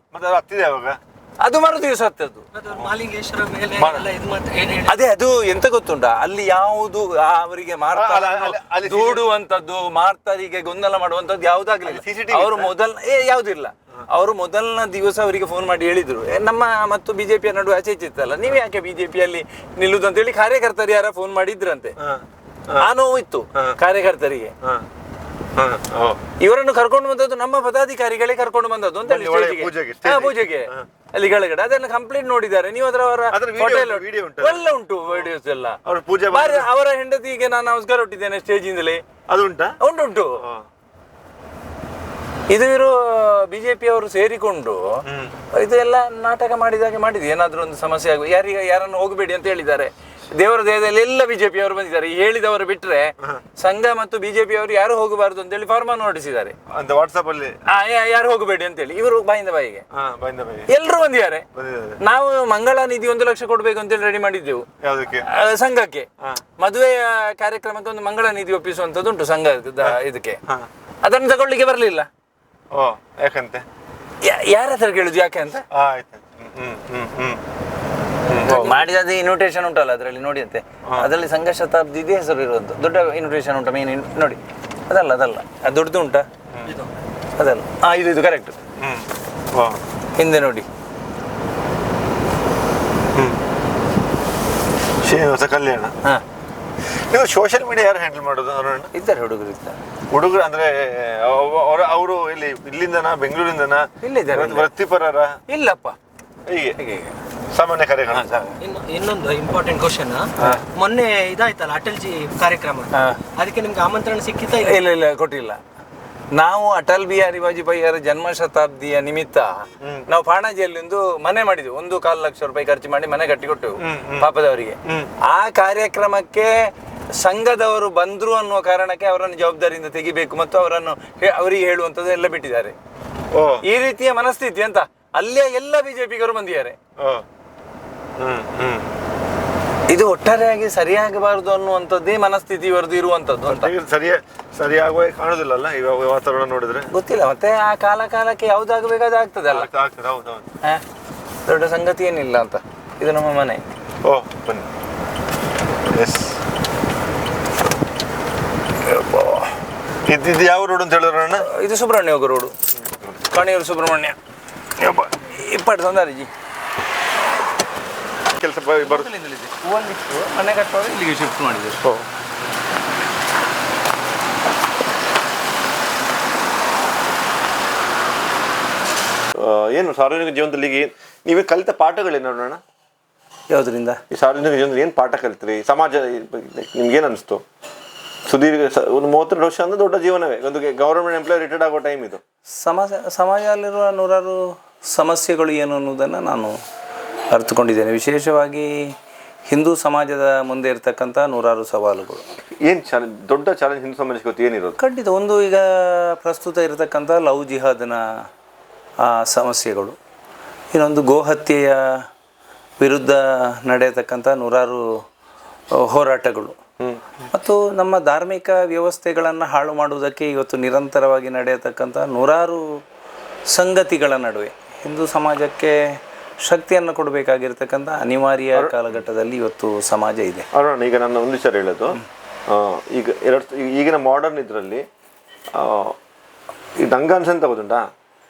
ಅದು ಮರು ದಿವಸ ಹತ್ತದ್ದು. ಅದೇ ಅದು ಎಂತ ಗೊತ್ತುಂಟ, ಅಲ್ಲಿ ಯಾವುದು ಅವರಿಗೆ ದೂಡುವಂತದ್ದು, ಮಾರ್ತರಿಗೆ ಗೊಂದಲ ಮಾಡುವಂತದ್ದು ಯಾವುದಾಗ್ಲಿಲ್ಲ. ಅವರು ಯಾವುದಿಲ್ಲ. ಅವರು ಮೊದಲನ ದಿವಸ ಅವರಿಗೆ ಫೋನ್ ಮಾಡಿ ಹೇಳಿದ್ರು, ನಮ್ಮ ಮತ್ತು ಬಿಜೆಪಿಯ ನಡುವೆ ಆಚೆ ಇತ್ತಲ್ಲ, ನೀವು ಯಾಕೆ ಬಿಜೆಪಿಯಲ್ಲಿ ನಿಲ್ಲುದು ಅಂತ ಹೇಳಿ ಕಾರ್ಯಕರ್ತರು ಯಾರ ಫೋನ್ ಮಾಡಿದ್ರಂತೆ. ಆ ನೋವು ಇತ್ತು ಕಾರ್ಯಕರ್ತರಿಗೆ. ಇವರನ್ನು ಕರ್ಕೊಂಡು ಬಂದದ್ದು ನಮ್ಮ ಪದಾಧಿಕಾರಿಗಳೇ ಕರ್ಕೊಂಡು ಬಂದದ್ದು ಅಂತ ಹೇಳಿ ಪೂಜೆಗೆ ಅಲ್ಲಿ ಕೆಳಗಡೆ. ಅದೆಲ್ಲ ಕಂಪ್ಲೀಟ್ ನೋಡಿದ್ದಾರೆ ನೀವು. ಅವರ ಎಲ್ಲ ಉಂಟು ವಿಡಿಯೋಸ್ ಎಲ್ಲ. ಅವರ ಹೆಂಡತಿಗೆ ನಾನು ನಮಸ್ಕಾರ ಕೊಟ್ಟಿದ್ದೇನೆ ಸ್ಟೇಜಿಂದಲೇ, ಅದು ಉಂಟು. ಇದು ಇವರು ಬಿಜೆಪಿ ಅವರು ಸೇರಿಕೊಂಡು ಇದೆಲ್ಲ ನಾಟಕ ಮಾಡಿದಾಗೆ ಮಾಡಿದ್ವಿ. ಏನಾದ್ರೂ ಒಂದು ಸಮಸ್ಯೆ ಆಗುವ ಯಾರನ್ನು ಹೋಗಬೇಡಿ ಅಂತ ಹೇಳಿದ್ದಾರೆ. ದೇವರ ದೇಹದಲ್ಲಿ ಎಲ್ಲ ಬಿಜೆಪಿ ಅವರು ಬಂದಿದ್ದಾರೆ. ಹೇಳಿದವರು ಬಿಟ್ರೆ ಸಂಘ ಮತ್ತು ಬಿಜೆಪಿ ಅವರು ಯಾರು ಹೋಗಬಾರದು ಅಂತ ಹೇಳಿ ಫಾರ್ಮನ್ನು ಹೊರಡಿಸಿದ್ದಾರೆ ವಾಟ್ಸ್ಆಪ್ ಅಲ್ಲಿ. ಯಾರು ಹೋಗಬೇಡಿ ಅಂತ ಹೇಳಿ ಇವರು ಬಾಯಿಂದ ಬಾಯಿಗೆ ಎಲ್ರು ಬಂದಿದ್ದಾರೆ. ನಾವು ಮಂಗಳ ನಿಧಿ 1 ಲಕ್ಷ ಕೊಡ್ಬೇಕು ಅಂತ ಹೇಳಿ ರೆಡಿ ಮಾಡಿದ್ದೆವು ಸಂಘಕ್ಕೆ. ಮದುವೆಯ ಕಾರ್ಯಕ್ರಮಕ್ಕೆ ಒಂದು ಮಂಗಳ ನಿಧಿ ಒಪ್ಪಿಸುವಂತದ್ದು ಉಂಟು ಸಂಘದ ಇದಕ್ಕೆ. ಅದನ್ನು ತಗೊಳ್ಳಿಕ್ಕೆ ಬರ್ಲಿಲ್ಲ. ಯಾಕಂತೆ ಯಾರ ಹತ್ರ ಕೇಳುದು ಯಾಕೆ ಅಂತ ಮಾಡಿದ ಇನ್ವಿಟೇಷನ್ ಉಂಟಲ್ಲ ಅದರಲ್ಲಿ ನೋಡಿ ಅಂತೆ. ಅದರಲ್ಲಿ ಸಂಘ ಶತಾಬ್ದಿ ಹೆಸರು ಇರುವುದು ದೊಡ್ಡ ಇನ್ವಿಟೇಷನ್ ಉಂಟು. ಮೇನ್ ನೋಡಿ, ಅದಲ್ಲ ಅದು ದೊಡ್ಡದು ಉಂಟಾ? ಅದಲ್ಲ, ಇದು ಕರೆಕ್ಟ್. ಹಿಂದೆ ನೋಡಿ, ಶ್ರೀನಿವಾಸ ಕಲ್ಯಾಣ. ನೀವು ಸೋಷಿಯಲ್ ಮೀಡಿಯಾ ಯಾರು ಹ್ಯಾಂಡಲ್ ಮಾಡೋದು? ಇದ್ದಾರೆ ಹುಡುಗರು ಅಂದ್ರೆ ಅವರು ಇಲ್ಲಿಂದನಾ ಬೆಂಗಳೂರಿಂದನಾ ವೃತ್ತಿಪರರ? ಇಲ್ಲಪ್ಪ, ಹೀಗೆ ಸಾಮಾನ್ಯ ಕಾರ್ಯಕ್ರಮ. ಇನ್ನೊಂದು ಇಂಪಾರ್ಟೆಂಟ್ ಕ್ವಶನ್, ಮೊನ್ನೆ ಇದಾಯ್ತಲ್ಲ ಅಟಲ್ಜಿ ಕಾರ್ಯಕ್ರಮ, ಅದಕ್ಕೆ ನಿಮ್ಗೆ ಆಮಂತ್ರಣ ಸಿಕ್ಕಿತ್ತ? ಇಲ್ಲ ಕೊಟ್ಟಿಲ್ಲ. ನಾವು ಅಟಲ್ ಬಿಹಾರಿ ವಾಜಪೇಯಿ ಅವರ ಜನ್ಮ ಶತಾಬ್ದಿಯ ನಿಮಿತ್ತ ನಾವು ಪಾಣಾಜಿಯಲ್ಲಿ ಒಂದು ಮನೆ ಮಾಡಿದ್ವಿ. 1.25 ಲಕ್ಷ ರೂಪಾಯಿ ಖರ್ಚು ಮಾಡಿ ಮನೆ ಕಟ್ಟಿಕೊಟ್ಟೆವು ಪಾಪದವರಿಗೆ. ಆ ಕಾರ್ಯಕ್ರಮಕ್ಕೆ ಸಂಘದವರು ಬಂದ್ರು ಅನ್ನುವ ಕಾರಣಕ್ಕೆ ಅವರನ್ನು ಜವಾಬ್ದಾರಿಯಿಂದ ತೆಗಿಬೇಕು ಮತ್ತು ಅವರಿಗೆ ಹೇಳುವಂಥದ್ದು ಎಲ್ಲ ಬಿಟ್ಟಿದ್ದಾರೆ. ಈ ರೀತಿಯ ಮನಸ್ಥಿತಿ ಅಂತ ಅಲ್ಲೇ ಎಲ್ಲ ಬಿಜೆಪಿಗರು ಬಂದಿದ್ದಾರೆ. ಇದು ಒಟ್ಟಾರೆಯಾಗಿ ಸರಿಯಾಗಬಾರದು ಅನ್ನುವಂಥದ್ದೇ ಮನಸ್ಥಿತಿ ಇವರದ್ದು ಇರುವಂತದ್ದು ಅಂತ. ಸರಿಯಾಗುವ ಕಾಣುದಿಲ್ಲ ಈ ವಾತಾವರಣ ನೋಡಿದ್ರೆ. ಗೊತ್ತಿಲ್ಲ, ಮತ್ತೆ ಆ ಕಾಲಕ್ಕೆ ಯಾವ್ದಾಗಬೇಕಾದ್ರೆ ಆಗ್ತದೆ ಅಲ್ಲ. ದೊಡ್ಡ ಸಂಗತಿ ಏನಿಲ್ಲ ಅಂತ. ಇದು ನಮ್ಮ ಮನೆ. ಇದು ಯಾವ ರೋಡ್ ಅಂತ ಹೇಳಿದ್ರಣ್ಣ? ಇದು ಸುಬ್ರಹ್ಮಣ್ಯ ಹೋಗೋ ರೋಡು, ಕಣಿಯೂರು ಸುಬ್ರಹ್ಮಣ್ಯ. ಇಪ್ಪಟ್ಟು ಸಂದಾರಿಜಿ ಕೆಲಸ ಹೂವಲ್ಲಿತ್ತು, ಮನೆ ಕಟ್ಟುವಾಗ ಇಲ್ಲಿಗೆ ಶಿಫ್ಟ್ ಮಾಡಿದ್ರು. ಏನು ಸಾರ್ವಜನಿಕ ಜೀವನದಲ್ಲಿ ನೀವೇ ಕಲಿತ ಪಾಠಗಳೇನು ನೋಡೋಣ? ಯಾವುದರಿಂದ? ಈ ಸಾರ್ವಜನಿಕ ಜೀವನದಲ್ಲಿ ಏನು ಪಾಠ ಕಲಿತ್ರಿ? ಸಮಾಜ ನಿಮ್ಗೇನು ಅನಿಸ್ತು? ಸುದೀರ್ಘ ಒಂದು 32 ವರ್ಷ ಅಂದ್ರೆ ದೊಡ್ಡ ಜೀವನವೇ. ಒಂದು ಗವರ್ಮೆಂಟ್ ಎಂಪ್ಲಾಯ್ ರಿಟೈರ್ಡ್ ಆಗೋ ಟೈಮ್ ಇದು. ಸಮಾಜದಲ್ಲಿರುವ ನೂರಾರು ಸಮಸ್ಯೆಗಳು ಏನು ಅನ್ನೋದನ್ನು ನಾನು ಅರ್ಥಕೊಂಡಿದ್ದೇನೆ. ವಿಶೇಷವಾಗಿ ಹಿಂದೂ ಸಮಾಜದ ಮುಂದೆ ಇರತಕ್ಕಂಥ ನೂರಾರು ಸವಾಲುಗಳು. ಏನು ದೊಡ್ಡ ಚಾಲೆಂಜ್ ಹಿಂದೂ ಸಮಾಜಕ್ಕೆ ಏನಿರೋದು? ಖಂಡಿತ ಒಂದು ಈಗ ಪ್ರಸ್ತುತ ಇರತಕ್ಕಂಥ ಲವ್ ಜಿಹಾದ್ನ ಸಮಸ್ಯೆಗಳು, ಇನ್ನೊಂದು ಗೋಹತ್ಯೆಯ ವಿರುದ್ಧ ನಡೆಯತಕ್ಕಂಥ ನೂರಾರು ಹೋರಾಟಗಳು, ಮತ್ತು ನಮ್ಮ ಧಾರ್ಮಿಕ ವ್ಯವಸ್ಥೆಗಳನ್ನು ಹಾಳು ಮಾಡುವುದಕ್ಕೆ ಇವತ್ತು ನಿರಂತರವಾಗಿ ನಡೆಯತಕ್ಕಂಥ ನೂರಾರು ಸಂಗತಿಗಳ ನಡುವೆ ಹಿಂದೂ ಸಮಾಜಕ್ಕೆ ಶಕ್ತಿಯನ್ನು ಕೊಡಬೇಕಾಗಿರ್ತಕ್ಕಂಥ ಅನಿವಾರ್ಯ ಕಾಲಘಟ್ಟದಲ್ಲಿ ಇವತ್ತು ಸಮಾಜ ಇದೆ. ಅರುಣ್, ಈಗ ನಾನು ಒಂದು ವಿಚಾರ ಹೇಳೋದು, ಈಗ ಈಗಿನ ಮಾಡರ್ನ್ ಇದರಲ್ಲಿ ಈಗ ನಂಗೆ ಅನ್ಸಂತ ಗೊತ್ತುಂಟಾ,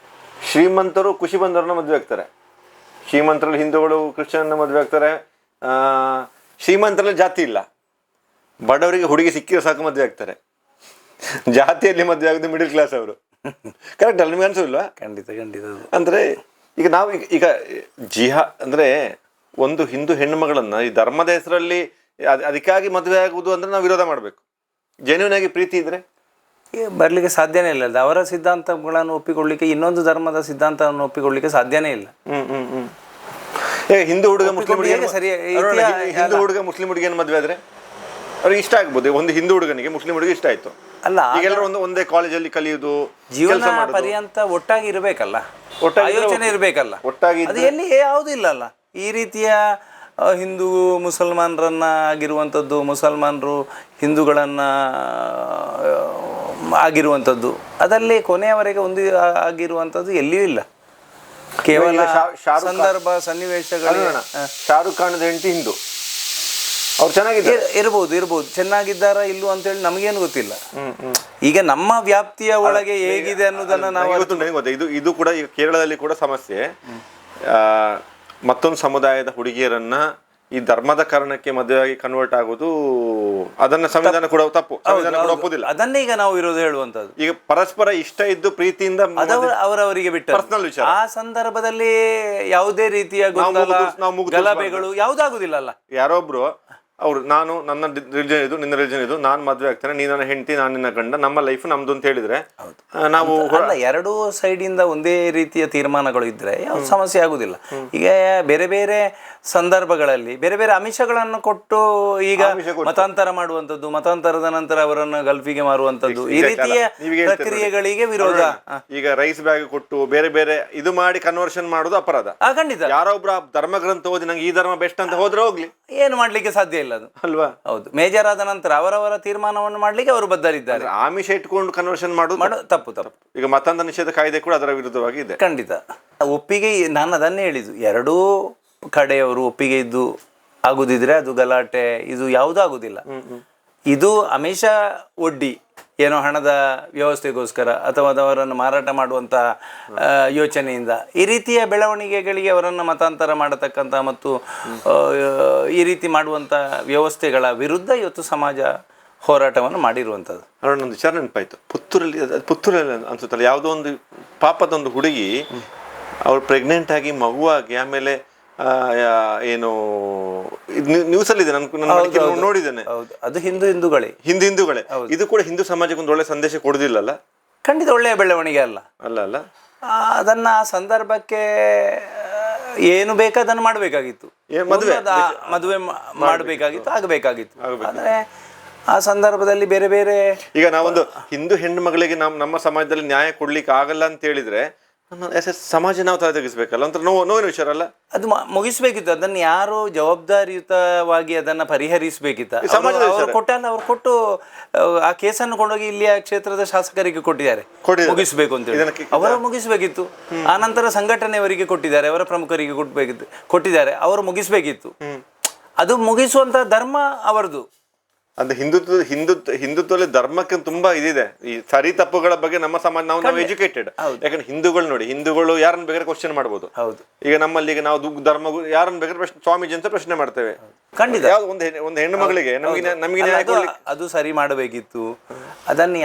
ಶ್ರೀಮಂತರು ಖುಷಿ ಬಂದವ್ರನ್ನ ಮದುವೆ ಆಗ್ತಾರೆ. ಶ್ರೀಮಂತರಲ್ಲಿ ಹಿಂದೂಗಳು ಕ್ರಿಶ್ಚಿಯನ್ನ ಮದುವೆ ಆಗ್ತಾರೆ, ಶ್ರೀಮಂತರಲ್ಲಿ ಜಾತಿ ಇಲ್ಲ, ಬಡವರಿಗೆ ಹುಡುಗಿ ಸಿಕ್ಕಿರೋ ಸಾಕು ಮದುವೆ ಆಗ್ತಾರೆ. ಜಾತಿಯಲ್ಲಿ ಮದುವೆ ಆಗೋದು ಮಿಡಿಲ್ ಕ್ಲಾಸ್ ಅವರು. ಕರೆಕ್ಟ್ ಅಲ್ಲ, ನಿಮ್ಗೆ ಅನ್ಸೋಲ್ವಾ? ಖಂಡಿತ ಖಂಡಿತ. ಅಂದರೆ ಈಗ ನಾವು ಈಗ ಅಂದರೆ ಒಂದು ಹಿಂದೂ ಹೆಣ್ಣು ಮಗಳನ್ನು ಈ ಧರ್ಮದ ಹೆಸರಲ್ಲಿ ಅದಕ್ಕಾಗಿ ಮದುವೆ ಆಗುವುದು ಅಂದರೆ ನಾವು ವಿರೋಧ ಮಾಡಬೇಕು. ಜೆನ್ಯೂನ್ ಆಗಿ ಪ್ರೀತಿ ಇದ್ರೆ ಬರ್ಲಿಕ್ಕೆ ಸಾಧ್ಯನೇ ಇಲ್ಲ. ಅವರ ಸಿದ್ಧಾಂತಗಳನ್ನು ಒಪ್ಪಿಕೊಳ್ಳಿಕ್ಕೆ ಇನ್ನೊಂದು ಧರ್ಮದ ಸಿದ್ಧಾಂತವನ್ನು ಒಪ್ಪಿಕೊಳ್ಳಿಕ್ಕೆ ಸಾಧ್ಯನೇ ಇಲ್ಲ. ಹಿಂದೂ ಹುಡುಗ ಮುಸ್ಲಿಂ ಹುಡುಗಿಯನ್ನು ಮದುವೆ ಆದ್ರೆ ಅವ್ರಿಗೆ ಇಷ್ಟ ಆಗ್ಬೋದು. ಒಂದು ಹಿಂದೂ ಹುಡುಗನಿಗೆ ಮುಸ್ಲಿಂ ಹುಡುಗ ಇಷ್ಟ ಆಯ್ತು ಅಲ್ಲ, ಈಗೆಲ್ಲರೂ ಒಂದೇ ಕಾಲೇಜಲ್ಲಿ ಕಲಿಯುವುದು, ಜೀವನ ಪರ್ಯಂತ ಒಟ್ಟಾಗಿ ಇರಬೇಕಲ್ಲ, ಯೋಚನೆ ಇರಬೇಕಲ್ಲ, ಒಟ್ಟಾಗಿ ಅದು ಎಲ್ಲಿ ಯಾವುದೂ ಇಲ್ಲ ಅಲ್ಲ. ಈ ರೀತಿಯ ಹಿಂದೂ ಮುಸಲ್ಮಾನರನ್ನ ಆಗಿರುವಂಥದ್ದು, ಮುಸಲ್ಮಾನರು ಹಿಂದೂಗಳನ್ನ ಆಗಿರುವಂಥದ್ದು, ಅದರಲ್ಲಿ ಕೊನೆಯವರೆಗೆ ಒಂದು ಆಗಿರುವಂಥದ್ದು ಎಲ್ಲಿಯೂ ಇಲ್ಲ. ಕೇವಲ ಸಂದರ್ಭ ಸನ್ನಿವೇಶಗಳು. ಶಾರುಖ್ ಖಾನ್ ಹೆಂಡತಿ ಹಿಂದೂ, ಅವ್ರು ಚೆನ್ನಾಗಿದ್ದಾರೆ, ಇರ್ಬೋದು ಚೆನ್ನಾಗಿದ್ದಾರಾ ಇಲ್ಲೂ ಅಂತೇಳಿ ನಮಗೇನು ಗೊತ್ತಿಲ್ಲ. ಈಗ ನಮ್ಮ ವ್ಯಾಪ್ತಿಯ ಒಳಗೆ ಹೇಗಿದೆ ಅನ್ನೋದನ್ನ ನಾವು ಇದು ಕೂಡ ಈಗ ಕೇರಳದಲ್ಲಿ ಕೂಡ ಸಮಸ್ಯೆ. ಮತ್ತೊಂದು ಸಮುದಾಯದ ಹುಡುಗಿಯರನ್ನ ಈ ಧರ್ಮದ ಕಾರಣಕ್ಕೆ ಮದುವೆಯಾಗಿ ಕನ್ವರ್ಟ್ ಆಗೋದು, ಅದನ್ನ ಸಂವಿಧಾನ ಕೂಡ ತಪ್ಪು, ಸಂವಿಧಾನ ಕೂಡ ಒಪ್ಪುದಿಲ್ಲ. ಅದನ್ನೇ ಈಗ ನಾವು ವಿರೋಧ ಹೇಳುವಂತದ್ದು. ಈಗ ಪರಸ್ಪರ ಇಷ್ಟ ಇದ್ದು ಪ್ರೀತಿಯಿಂದ ಅವರವರಿಗೆ ಬಿಟ್ಟು ಪರ್ಸನಲ್ ವಿಚಾರ, ಆ ಸಂದರ್ಭದಲ್ಲಿ ಯಾವುದೇ ರೀತಿಯ ಗಲಭೆಗಳು ಯಾವುದಾಗುದಿಲ್ಲ ಅಲ್ಲ. ಯಾರೊಬ್ರು ಅವ್ರು ನಾನು ನನ್ನ ರಿಲಿಜನ್ ಇದು, ನಿನ್ನ ರಿಲಿಜನ್ ಇದು, ನಾನು ಮದುವೆ ಆಗ್ತೇನೆ, ನೀ ನನ್ನ ಹೆಂಡತಿ, ನಾನು ನಿನ್ನ ಗಂಡ, ನಮ್ಮ ಲೈಫ್ ನಮ್ದು ಅಂತ ಹೇಳಿದ್ರೆ ನಾವು ಎರಡೂ ಸೈಡ್ ಇಂದ ಒಂದೇ ರೀತಿಯ ತೀರ್ಮಾನಗಳು ಇದ್ರೆ ಯಾವ ಸಮಸ್ಯೆ ಆಗುದಿಲ್ಲ. ಈಗ ಬೇರೆ ಬೇರೆ ಸಂದರ್ಭಗಳಲ್ಲಿ ಬೇರೆ ಬೇರೆ ಆಮಿಷಗಳನ್ನು ಕೊಟ್ಟು ಈಗ ಮತಾಂತರ ಮಾಡುವಂಥದ್ದು, ಮತಾಂತರದ ನಂತರ ಅವರನ್ನು ಗಲ್ಫಿಗೆ ಮಾರುವಂಥದ್ದು, ಈ ರೀತಿಯ ಪ್ರಕ್ರಿಯೆಗಳಿಗೆ ವಿರೋಧ. ಈಗ ರೈಸ್ ಬ್ಯಾಗ್ ಕೊಟ್ಟು ಬೇರೆ ಬೇರೆ ಇದು ಮಾಡಿ ಕನ್ವರ್ಷನ್ ಮಾಡೋದು ಅಪರಾಧ. ಖಂಡಿತ. ಯಾರೊಬ್ರು ಧರ್ಮ ಗ್ರಂಥ ಓದಿ ನಂಗೆ ಈ ಧರ್ಮ ಬೆಸ್ಟ್ ಅಂತ ಹೋದ್ರೆ ಹೋಗ್ಲಿ, ಏನು ಮಾಡ್ಲಿಕ್ಕೆ ಸಾಧ್ಯ ಇಲ್ಲ ಅದು ಅಲ್ವಾ? ಹೌದು, ಮೇಜರ್ ಆದ ನಂತರ ಅವರವರ ತೀರ್ಮಾನವನ್ನು ಮಾಡ್ಲಿಕ್ಕೆ ಅವರು ಬದ್ಧರಿದ್ದಾರೆ. ಆಮಿಷ ಇಟ್ಕೊಂಡು ಕನ್ವರ್ಷನ್ ಮಾಡೋದು ತಪ್ಪು. ಈಗ ಮತಾಂತರ ನಿಷೇಧ ಕಾಯ್ದೆ ಕೂಡ ಅದರ ವಿರುದ್ಧವಾಗಿ ಇದೆ. ಖಂಡಿತ. ಒಪ್ಪಿಗೆ, ನಾನು ಅದನ್ನೇ ಹೇಳಿದ್ದು, ಎರಡೂ ಕಡೆಯವರು ಒಪ್ಪಿಗೆ ಇದ್ದು ಆಗುದಿದ್ರೆ ಅದು ಗಲಾಟೆ ಇದು ಯಾವುದೂ ಆಗುದಿಲ್ಲ. ಇದು ಆಮಿಷ ಒಡ್ಡಿ ಏನೋ ಹಣದ ವ್ಯವಸ್ಥೆಗೋಸ್ಕರ ಅಥವಾ ಅವರನ್ನು ಮಾರಾಟ ಮಾಡುವಂಥ ಯೋಚನೆಯಿಂದ ಈ ರೀತಿಯ ಬೆಳವಣಿಗೆಗಳಿಗೆ ಅವರನ್ನು ಮತಾಂತರ ಮಾಡತಕ್ಕಂಥ ಮತ್ತು ಈ ರೀತಿ ಮಾಡುವಂಥ ವ್ಯವಸ್ಥೆಗಳ ವಿರುದ್ಧ ಇವತ್ತು ಸಮಾಜ ಹೋರಾಟವನ್ನು ಮಾಡಿರುವಂಥದ್ದು. ಅದೊಂದು ವಿಚಾರ ನೆನಪಾಯ್ತು. ಪುತ್ತೂರಲ್ಲಿ ಅನ್ಸುತ್ತಲ್ಲ, ಯಾವುದೋ ಒಂದು ಪಾಪದೊಂದು ಹುಡುಗಿ ಅವ್ರು ಪ್ರೆಗ್ನೆಂಟ್ ಆಗಿ ಮಗುವಾಗಿ ಆಮೇಲೆ ಏನು ನ್ಯೂಸಲ್ಲಿ ಇದೆ, ನಾನು ನೋಡಿದ್ದೇನೆ. ಅದು ಹಿಂದೂಗಳೇ ಇದು ಕೂಡ ಹಿಂದೂ ಸಮಾಜಕ್ಕೆ ಒಂದು ಒಳ್ಳೆ ಸಂದೇಶ ಕೊಡುದಿಲ್ಲಲ್ಲ? ಖಂಡಿತ ಒಳ್ಳೆಯ ಬೆಳವಣಿಗೆ ಅಲ್ಲ. ಅದನ್ನ ಆ ಸಂದರ್ಭಕ್ಕೆ ಏನು ಬೇಕೋ ಅದನ್ನು ಮಾಡಬೇಕಾಗಿತ್ತು, ಮದುವೆ ಮಾಡಬೇಕಾಗಿತ್ತು, ಆಗಬೇಕಾಗಿತ್ತು. ಆದರೆ ಆ ಸಂದರ್ಭದಲ್ಲಿ ಬೇರೆ ಬೇರೆ, ಈಗ ನಾವೊಂದು ಹಿಂದೂ ಹೆಣ್ಣು ಮಗಳಿಗೆ ನಮ್ಮ ಸಮಾಜದಲ್ಲಿ ನ್ಯಾಯ ಕೊಡ್ಲಿಕ್ಕೆ ಆಗಲ್ಲ ಅಂತ ಹೇಳಿದ್ರೆ ಸಮಾಜ ನಾವು ತಲೆ ತೆಗಿಸ್ಬೇಕಲ್ಲ, ಒಂಥರ ನೋವಿನ ವಿಚಾರ ಅಲ್ಲ? ಅದು ಮುಗಿಸ್ಬೇಕಿತ್ತು. ಅದನ್ನು ಯಾರು ಜವಾಬ್ದಾರಿಯುತವಾಗಿ ಅದನ್ನ ಪರಿಹರಿಸಬೇಕಿತ್ತು. ಅವರು ಕೊಟ್ಟು ಆ ಕೇಸನ್ನು ಕೊಂಡೋಗಿ ಇಲ್ಲಿಯ ಕ್ಷೇತ್ರದ ಶಾಸಕರಿಗೆ ಕೊಟ್ಟಿದ್ದಾರೆ, ಮುಗಿಸ್ಬೇಕು ಅಂತ ಹೇಳಿ. ಅವರು ಮುಗಿಸ್ಬೇಕಿತ್ತು. ಆ ನಂತರ ಸಂಘಟನೆಯವರಿಗೆ ಕೊಟ್ಟಿದ್ದಾರೆ, ಅವರ ಪ್ರಮುಖರಿಗೆ ಕೊಟ್ಟಿದ್ದಾರೆ, ಅವರು ಮುಗಿಸ್ಬೇಕಿತ್ತು. ಅದು ಮುಗಿಸುವಂತ ಧರ್ಮ ಅವರದು. ಅಂದ್ರೆ ಹಿಂದುತ್ವದಲ್ಲಿ ಧರ್ಮಕ್ಕೆ ತುಂಬಾ ಇದಿದೆ. ಈ ಸರಿ ತಪ್ಪುಗಳ ಬಗ್ಗೆ ನಮ್ಮ ಸಮಾಜ ನಾವು ಎಜುಕೇಟೆಡ್. ಯಾಕಂದ್ರೆ ಹಿಂದೂಗಳು ಯಾರನ್ನ ಬೇಕಾದ್ರೆ ಕ್ವಶನ್ ಮಾಡ್ಬೋದು. ಈಗ ನಮ್ಮಲ್ಲಿ ಈಗ ನಾವು ಧರ್ಮ ಯಾರನ್ನ ಬೇಕಾದ್ರೆ ಸ್ವಾಮೀಜಿ ಅಂತ ಪ್ರಶ್ನೆ ಮಾಡ್ತೇವೆ. ಖಂಡಿತ ಒಂದು ಹೆಣ್ಣು ಮಗಳಿಗೆ ನಮಗೆ ಅದು ಸರಿ ಮಾಡಬೇಕಿತ್ತು. ಅದನ್ನು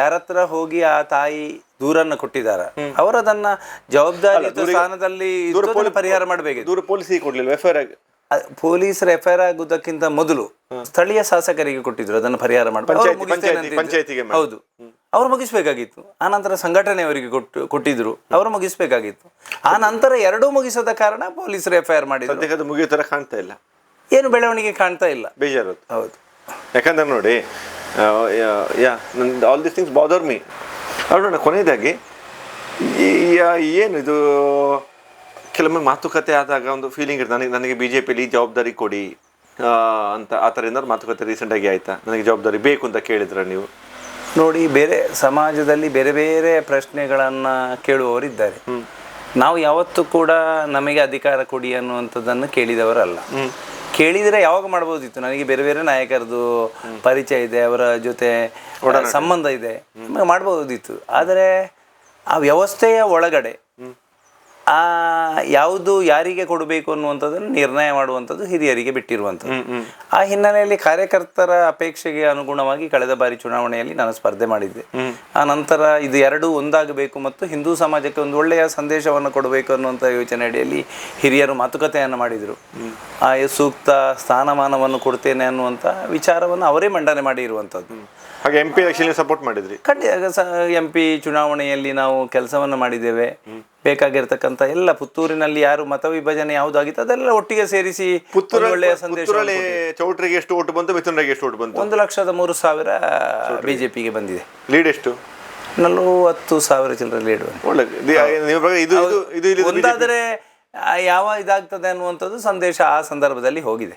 ಯಾರತ್ರ ಹೋಗಿ ಆ ತಾಯಿ ದೂರನ್ನ ಕೊಟ್ಟಿದ್ದಾರೆ, ಅವರದನ್ನ ಜವಾಬ್ದಾರಿ ಸ್ಥಾನದಲ್ಲಿ ಪರಿಹಾರ ಮಾಡಬೇಕಿತ್ತು. ದೂರ ಪೊಲೀಸಿಗೆ ಕೊಡ್ಲಿಲ್ಲ, ಪೊಲೀಸರ ಎಫ್ಐಆರ್ ಆಗುವುದಕ್ಕಿಂತ ಮೊದಲು ಸ್ಥಳೀಯ ಶಾಸಕರಿಗೆ ಕೊಟ್ಟಿದ್ರು ಅದನ್ನು ಪರಿಹಾರ ಪಂಚಾಯತಿಗೆ. ಹೌದು, ಅವರು ಮುಗಿಸ್ಬೇಕಾಗಿತ್ತು. ಆ ನಂತರ ಸಂಘಟನೆಯವರಿಗೆ ಕೊಟ್ಟಿದ್ರು, ಅವರು ಮುಗಿಸ್ಬೇಕಾಗಿತ್ತು. ಆ ನಂತರ ಎರಡೂ ಮುಗಿಸದ ಕಾರಣ ಪೊಲೀಸರು ಎಫ್ಐಆರ್ ಮಾಡಿದ್ರು. ಮುಗಿಯೋ ತರ ಕಾಣ್ತಾ ಇಲ್ಲ, ಏನು ಬೆಳವಣಿಗೆ ಕಾಣ್ತಾ ಇಲ್ಲ. ಬೇಜಾರು. ಹೌದು, ಯಾಕಂದ್ರೆ ನೋಡಿ, all this things bother me. ನೋಡೋಣ, ಕೊನೆಯದಾಗಿ ಏನು ಇದು, ಕೆಲವೊಮ್ಮೆ ಮಾತುಕತೆ ಆದಾಗ ಒಂದು ಫೀಲಿಂಗ್ ಇರ್ತದೆ, ನನಗೆ BJPಯಲ್ಲಿ ಜವಾಬ್ದಾರಿ ಕೊಡಿ ಅಂತ. ಆ ಥರ ಏನಾದ್ರು ಮಾತುಕತೆ ರೀಸೆಂಟಾಗಿ ಆಯ್ತಾ? ನನಗೆ ಜವಾಬ್ದಾರಿ ಬೇಕು ಅಂತ ಕೇಳಿದ್ರೆ ನೀವು? ನೋಡಿ, ಬೇರೆ ಸಮಾಜದಲ್ಲಿ ಬೇರೆ ಬೇರೆ ಪ್ರಶ್ನೆಗಳನ್ನು ಕೇಳುವವರಿದ್ದಾರೆ. ನಾವು ಯಾವತ್ತೂ ಕೂಡ ನಮಗೆ ಅಧಿಕಾರ ಕೊಡಿ ಅನ್ನುವಂಥದ್ದನ್ನು ಕೇಳಿದವರಲ್ಲ. ಕೇಳಿದರೆ ಯಾವಾಗ ಮಾಡ್ಬೋದಿತ್ತು. ನನಗೆ ಬೇರೆ ಬೇರೆ ನಾಯಕರದು ಪರಿಚಯ ಇದೆ, ಅವರ ಜೊತೆ ಸಂಬಂಧ ಇದೆ, ಮಾಡ್ಬೋದಿತ್ತು. ಆದರೆ ಆ ವ್ಯವಸ್ಥೆಯ ಒಳಗಡೆ ಯಾವುದು ಯಾರಿಗೆ ಕೊಡಬೇಕು ಅನ್ನುವಂಥದ್ದನ್ನು ನಿರ್ಣಯ ಮಾಡುವಂಥದ್ದು ಹಿರಿಯರಿಗೆ ಬಿಟ್ಟಿರುವಂಥದ್ದು. ಆ ಹಿನ್ನೆಲೆಯಲ್ಲಿ ಕಾರ್ಯಕರ್ತರ ಅಪೇಕ್ಷೆಗೆ ಅನುಗುಣವಾಗಿ ಕಳೆದ ಬಾರಿ ಚುನಾವಣೆಯಲ್ಲಿ ನಾನು ಸ್ಪರ್ಧೆ ಮಾಡಿದ್ದೆ. ಆ ನಂತರ ಇದು ಎರಡೂ ಒಂದಾಗಬೇಕು ಮತ್ತು ಹಿಂದೂ ಸಮಾಜಕ್ಕೆ ಒಂದು ಒಳ್ಳೆಯ ಸಂದೇಶವನ್ನು ಕೊಡಬೇಕು ಅನ್ನುವಂಥ ಯೋಚನೆ ಅಡಿಯಲ್ಲಿ ಹಿರಿಯರು ಮಾತುಕತೆಯನ್ನು ಮಾಡಿದರು. ಆ ಸೂಕ್ತ ಸ್ಥಾನಮಾನವನ್ನು ಕೊಡ್ತೇನೆ ಅನ್ನುವಂಥ ವಿಚಾರವನ್ನು ಅವರೇ ಮಂಡನೆ ಮಾಡಿರುವಂಥದ್ದು. ಹಾಗೆ MP ಎಲೆಕ್ಷನ್ ಸಪೋರ್ಟ್ ಮಾಡಿದ್ರಿ? ಖಂಡಿತ MP ಚುನಾವಣೆಯಲ್ಲಿ ನಾವು ಕೆಲಸವನ್ನು ಮಾಡಿದ್ದೇವೆ. ಬೇಕಾಗಿರ್ತಕ್ಕಂಥ ಎಲ್ಲ ಪುತ್ತೂರಿನಲ್ಲಿ ಯಾರು ಮತ ವಿಭಜನೆ ಯಾವುದಾಗಿತ್ತು ಅದೆಲ್ಲ ಒಟ್ಟಿಗೆ ಸೇರಿಸಿ ಒಳ್ಳೆಯ ಸಂದೇಶ. ಚೌಟ್ರಿಗೆ ಎಷ್ಟು ಓಟು ಬಂತು, ಮಿಥುನ್ರಿಗೆ ಎಷ್ಟು ಓಟು ಬಂತು? 1,03,000 ಬಿಜೆಪಿಗೆ ಬಂದಿದೆ. ಲೀಡ್ ಎಷ್ಟು? 40,000 ಚಿಲ್ಲರೆ ಲೀಡ್. ಒಂದಾದರೆ ಯಾವ ಇದಾಗ್ತದೆ ಅನ್ನುವಂಥದ್ದು ಸಂದೇಶ ಆ ಸಂದರ್ಭದಲ್ಲಿ ಹೋಗಿದೆ.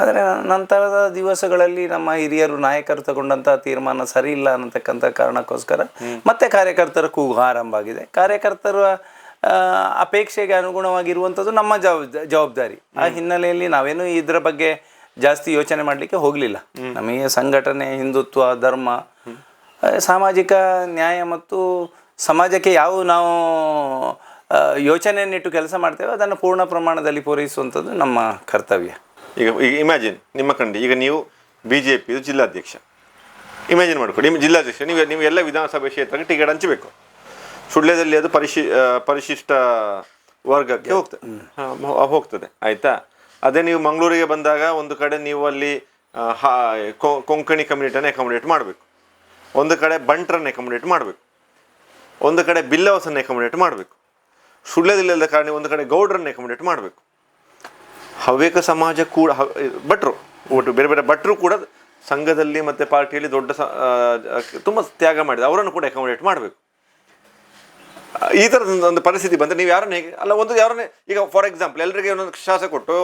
ಆದರೆ ನಂತರದ ದಿವಸಗಳಲ್ಲಿ ನಮ್ಮ ಹಿರಿಯರು ನಾಯಕರು ತಗೊಂಡಂತಹ ತೀರ್ಮಾನ ಸರಿ ಇಲ್ಲ ಅನ್ನತಕ್ಕಂಥ ಕಾರಣಕ್ಕೋಸ್ಕರ ಮತ್ತೆ ಕಾರ್ಯಕರ್ತರ ಕೂಗು ಆರಂಭ ಆಗಿದೆ. ಕಾರ್ಯಕರ್ತರ ಅಪೇಕ್ಷೆಗೆ ಅನುಗುಣವಾಗಿರುವಂಥದ್ದು ನಮ್ಮ ಜವಾಬ್ದಾರಿ. ಆ ಹಿನ್ನೆಲೆಯಲ್ಲಿ ನಾವೇನು ಇದರ ಬಗ್ಗೆ ಜಾಸ್ತಿ ಯೋಚನೆ ಮಾಡಲಿಕ್ಕೆ ಹೋಗಲಿಲ್ಲ. ನಮಗೆ ಸಂಘಟನೆ, ಹಿಂದುತ್ವ, ಧರ್ಮ, ಸಾಮಾಜಿಕ ನ್ಯಾಯ ಮತ್ತು ಸಮಾಜಕ್ಕೆ ಯಾವ ನಾವು ಯೋಚನೆಯನ್ನಿಟ್ಟು ಕೆಲಸ ಮಾಡ್ತೇವೆ ಅದನ್ನು ಪೂರ್ಣ ಪ್ರಮಾಣದಲ್ಲಿ ಪೂರೈಸುವಂಥದ್ದು ನಮ್ಮ ಕರ್ತವ್ಯ. ಈಗ ಇಮ್ಯಾಜಿನ್ ನಿಮ್ಮ ಕಂಡು ಈಗ ನೀವು BJP ಜಿಲ್ಲಾಧ್ಯಕ್ಷ, ಇಮ್ಯಾಜಿನ್ ಮಾಡ್ಕೊಳ್ಳಿ. ನಿಮ್ಮ ಜಿಲ್ಲಾಧ್ಯಕ್ಷ ನೀವು ಎಲ್ಲ ವಿಧಾನಸಭೆ ಕ್ಷೇತ್ರಕ್ಕೆ ಟಿಕೆಟ್ ಹಂಚಬೇಕು. ಸುಳ್ಯದಲ್ಲಿ ಅದು ಪರಿಶಿಷ್ಟ ವರ್ಗಕ್ಕೆ ಹೋಗ್ತದೆ ಆಯಿತಾ. ಅದೇ ನೀವು ಮಂಗಳೂರಿಗೆ ಬಂದಾಗ ಒಂದು ಕಡೆ ನೀವು ಅಲ್ಲಿ ಕೊಂಕಣಿ ಕಮ್ಯುನಿಟಿಯನ್ನು ಅಕಾಮಿಡೇಟ್ ಮಾಡಬೇಕು, ಒಂದು ಕಡೆ ಬಂಟ್ರನ್ನು ಅಕಾಮಿಡೇಟ್ ಮಾಡಬೇಕು, ಒಂದು ಕಡೆ ಬಿಲ್ಲವಸನ್ನು ಅಕಾಮಿಡೇಟ್ ಮಾಡಬೇಕು. ಸುಳ್ಯದಿಲ್ಲದ ಕಾರಣ ಒಂದು ಕಡೆ ಗೌಡ್ರನ್ನ ಅಕಾಮಿಡೇಟ್ ಮಾಡಬೇಕು. ಹವ್ಯಕ ಸಮಾಜ ಕೂಡ ಭಟ್ರು ಒಟ್ಟು ಬೇರೆ ಬೇರೆ ಭಟ್ರು ಕೂಡ ಸಂಘದಲ್ಲಿ ಮತ್ತು ಪಾರ್ಟಿಯಲ್ಲಿ ದೊಡ್ಡ ತುಂಬ ತ್ಯಾಗ ಮಾಡಿದೆ, ಅವರನ್ನು ಕೂಡ ಅಕಾಮಿಡೇಟ್ ಮಾಡಬೇಕು. ಈ ಥರದ ಒಂದು ಪರಿಸ್ಥಿತಿ ಬಂದರೆ ನೀವು ಯಾರನ್ನ ಹೇಗೆ ಅಲ್ಲ ಯಾರನ್ನೇ ಈಗ ಫಾರ್ ಎಕ್ಸಾಂಪಲ್ ಎಲ್ಲರಿಗೆ ಒಂದೊಂದು ಶಾಸಕ ಕೊಟ್ಟು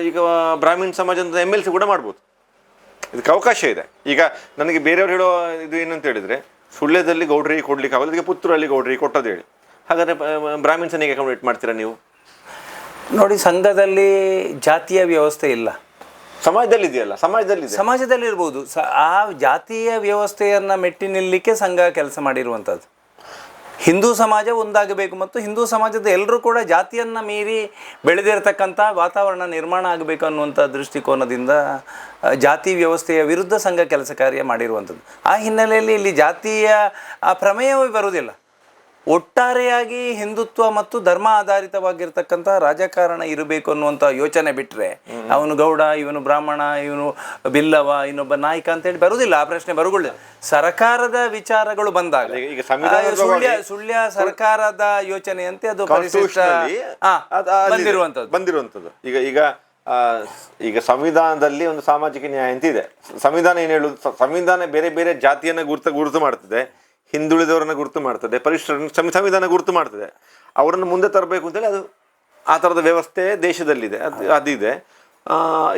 ಈಗ ಬ್ರಾಹ್ಮಣ ಸಮಾಜದ MLC ಕೂಡ ಮಾಡ್ಬೋದು. ಇದಕ್ಕೆ ಅವಕಾಶ ಇದೆ. ಈಗ ನನಗೆ ಬೇರೆಯವ್ರು ಹೇಳೋ ಇದು ಏನಂತ ಹೇಳಿದರೆ ಸುಳ್ಯದಲ್ಲಿ ಗೌಡ್ರಿಗೆ ಕೊಡ್ಲಿಕ್ಕೆ ಆಗೋದು, ಈಗ ಪುತ್ತೂರಲ್ಲಿ ಗೌಡ್ರಿಗೆ ಕೊಟ್ಟೋದು ಹೇಳಿ. ಹಾಗಾದರೆ ಬ್ರಾಹ್ಮಿಣ್ಸನಿಗೆ ಅಕಾಮಿಡೇಟ್ ಮಾಡ್ತೀರಾ ನೀವು? ನೋಡಿ, ಸಂಘದಲ್ಲಿ ಜಾತಿಯ ವ್ಯವಸ್ಥೆ ಇಲ್ಲ. ಸಮಾಜದಲ್ಲಿ ಇದೆಯಲ್ಲ, ಸಮಾಜದಲ್ಲಿ ಇರ್ಬೋದು. ಆ ಜಾತಿಯ ವ್ಯವಸ್ಥೆಯನ್ನು ಮೆಟ್ಟಿ ನಿಲ್ಲಲಿಕ್ಕೆ ಸಂಘ ಕೆಲಸ ಮಾಡಿರುವಂಥದ್ದು. ಹಿಂದೂ ಸಮಾಜ ಒಂದಾಗಬೇಕು ಮತ್ತು ಹಿಂದೂ ಸಮಾಜದ ಎಲ್ಲರೂ ಕೂಡ ಜಾತಿಯನ್ನು ಮೀರಿ ಬೆಳೆದಿರತಕ್ಕಂಥ ವಾತಾವರಣ ನಿರ್ಮಾಣ ಆಗಬೇಕು ಅನ್ನುವಂಥ ದೃಷ್ಟಿಕೋನದಿಂದ ಜಾತಿ ವ್ಯವಸ್ಥೆಯ ವಿರುದ್ಧ ಸಂಘ ಕೆಲಸ ಕಾರ್ಯ ಮಾಡಿರುವಂಥದ್ದು. ಆ ಹಿನ್ನೆಲೆಯಲ್ಲಿ ಇಲ್ಲಿ ಜಾತಿಯ ಆ ಪ್ರಮೇಯವೇ ಬರುವುದಿಲ್ಲ. ಒಟ್ಟಾರೆಯಾಗಿ ಹಿಂದುತ್ವ ಮತ್ತು ಧರ್ಮ ಆಧಾರಿತವಾಗಿರ್ತಕ್ಕಂಥ ರಾಜಕಾರಣ ಇರಬೇಕು ಅನ್ನುವಂಥ ಯೋಚನೆ ಬಿಟ್ಟರೆ ಅವನು ಗೌಡ, ಇವನು ಬ್ರಾಹ್ಮಣ, ಇವನು ಬಿಲ್ಲವ, ಇನ್ನೊಬ್ಬ ನಾಯಕ ಅಂತೇಳಿ ಬರುವುದಿಲ್ಲ. ಆ ಪ್ರಶ್ನೆ ಬರುವುದಿಲ್ಲ. ಸರ್ಕಾರದ ವಿಚಾರಗಳು ಬಂದಾಗ ಸುಳ್ಯ ಸರ್ಕಾರದ ಯೋಚನೆಯಂತೆ ಅದು ಬಂದಿರುವಂಥದ್ದು. ಈಗ ಸಂವಿಧಾನದಲ್ಲಿ ಒಂದು ಸಾಮಾಜಿಕ ನ್ಯಾಯ ಅಂತ ಇದೆ. ಸಂವಿಧಾನ ಏನು ಹೇಳುದು? ಸಂವಿಧಾನ ಬೇರೆ ಬೇರೆ ಜಾತಿಯನ್ನು ಗುರುತು ಮಾಡ್ತದೆ, ಹಿಂದುಳಿದವರನ್ನ ಗುರುತು ಮಾಡ್ತದೆ, ಪರಿಶಿಷ್ಟ ಸಂವಿಧಾನ ಗುರುತು ಮಾಡ್ತದೆ. ಅವರನ್ನು ಮುಂದೆ ತರಬೇಕು ಅಂತೇಳಿ ಅದು ಆ ಥರದ ವ್ಯವಸ್ಥೆ ದೇಶದಲ್ಲಿದೆ, ಅದಿದೆ.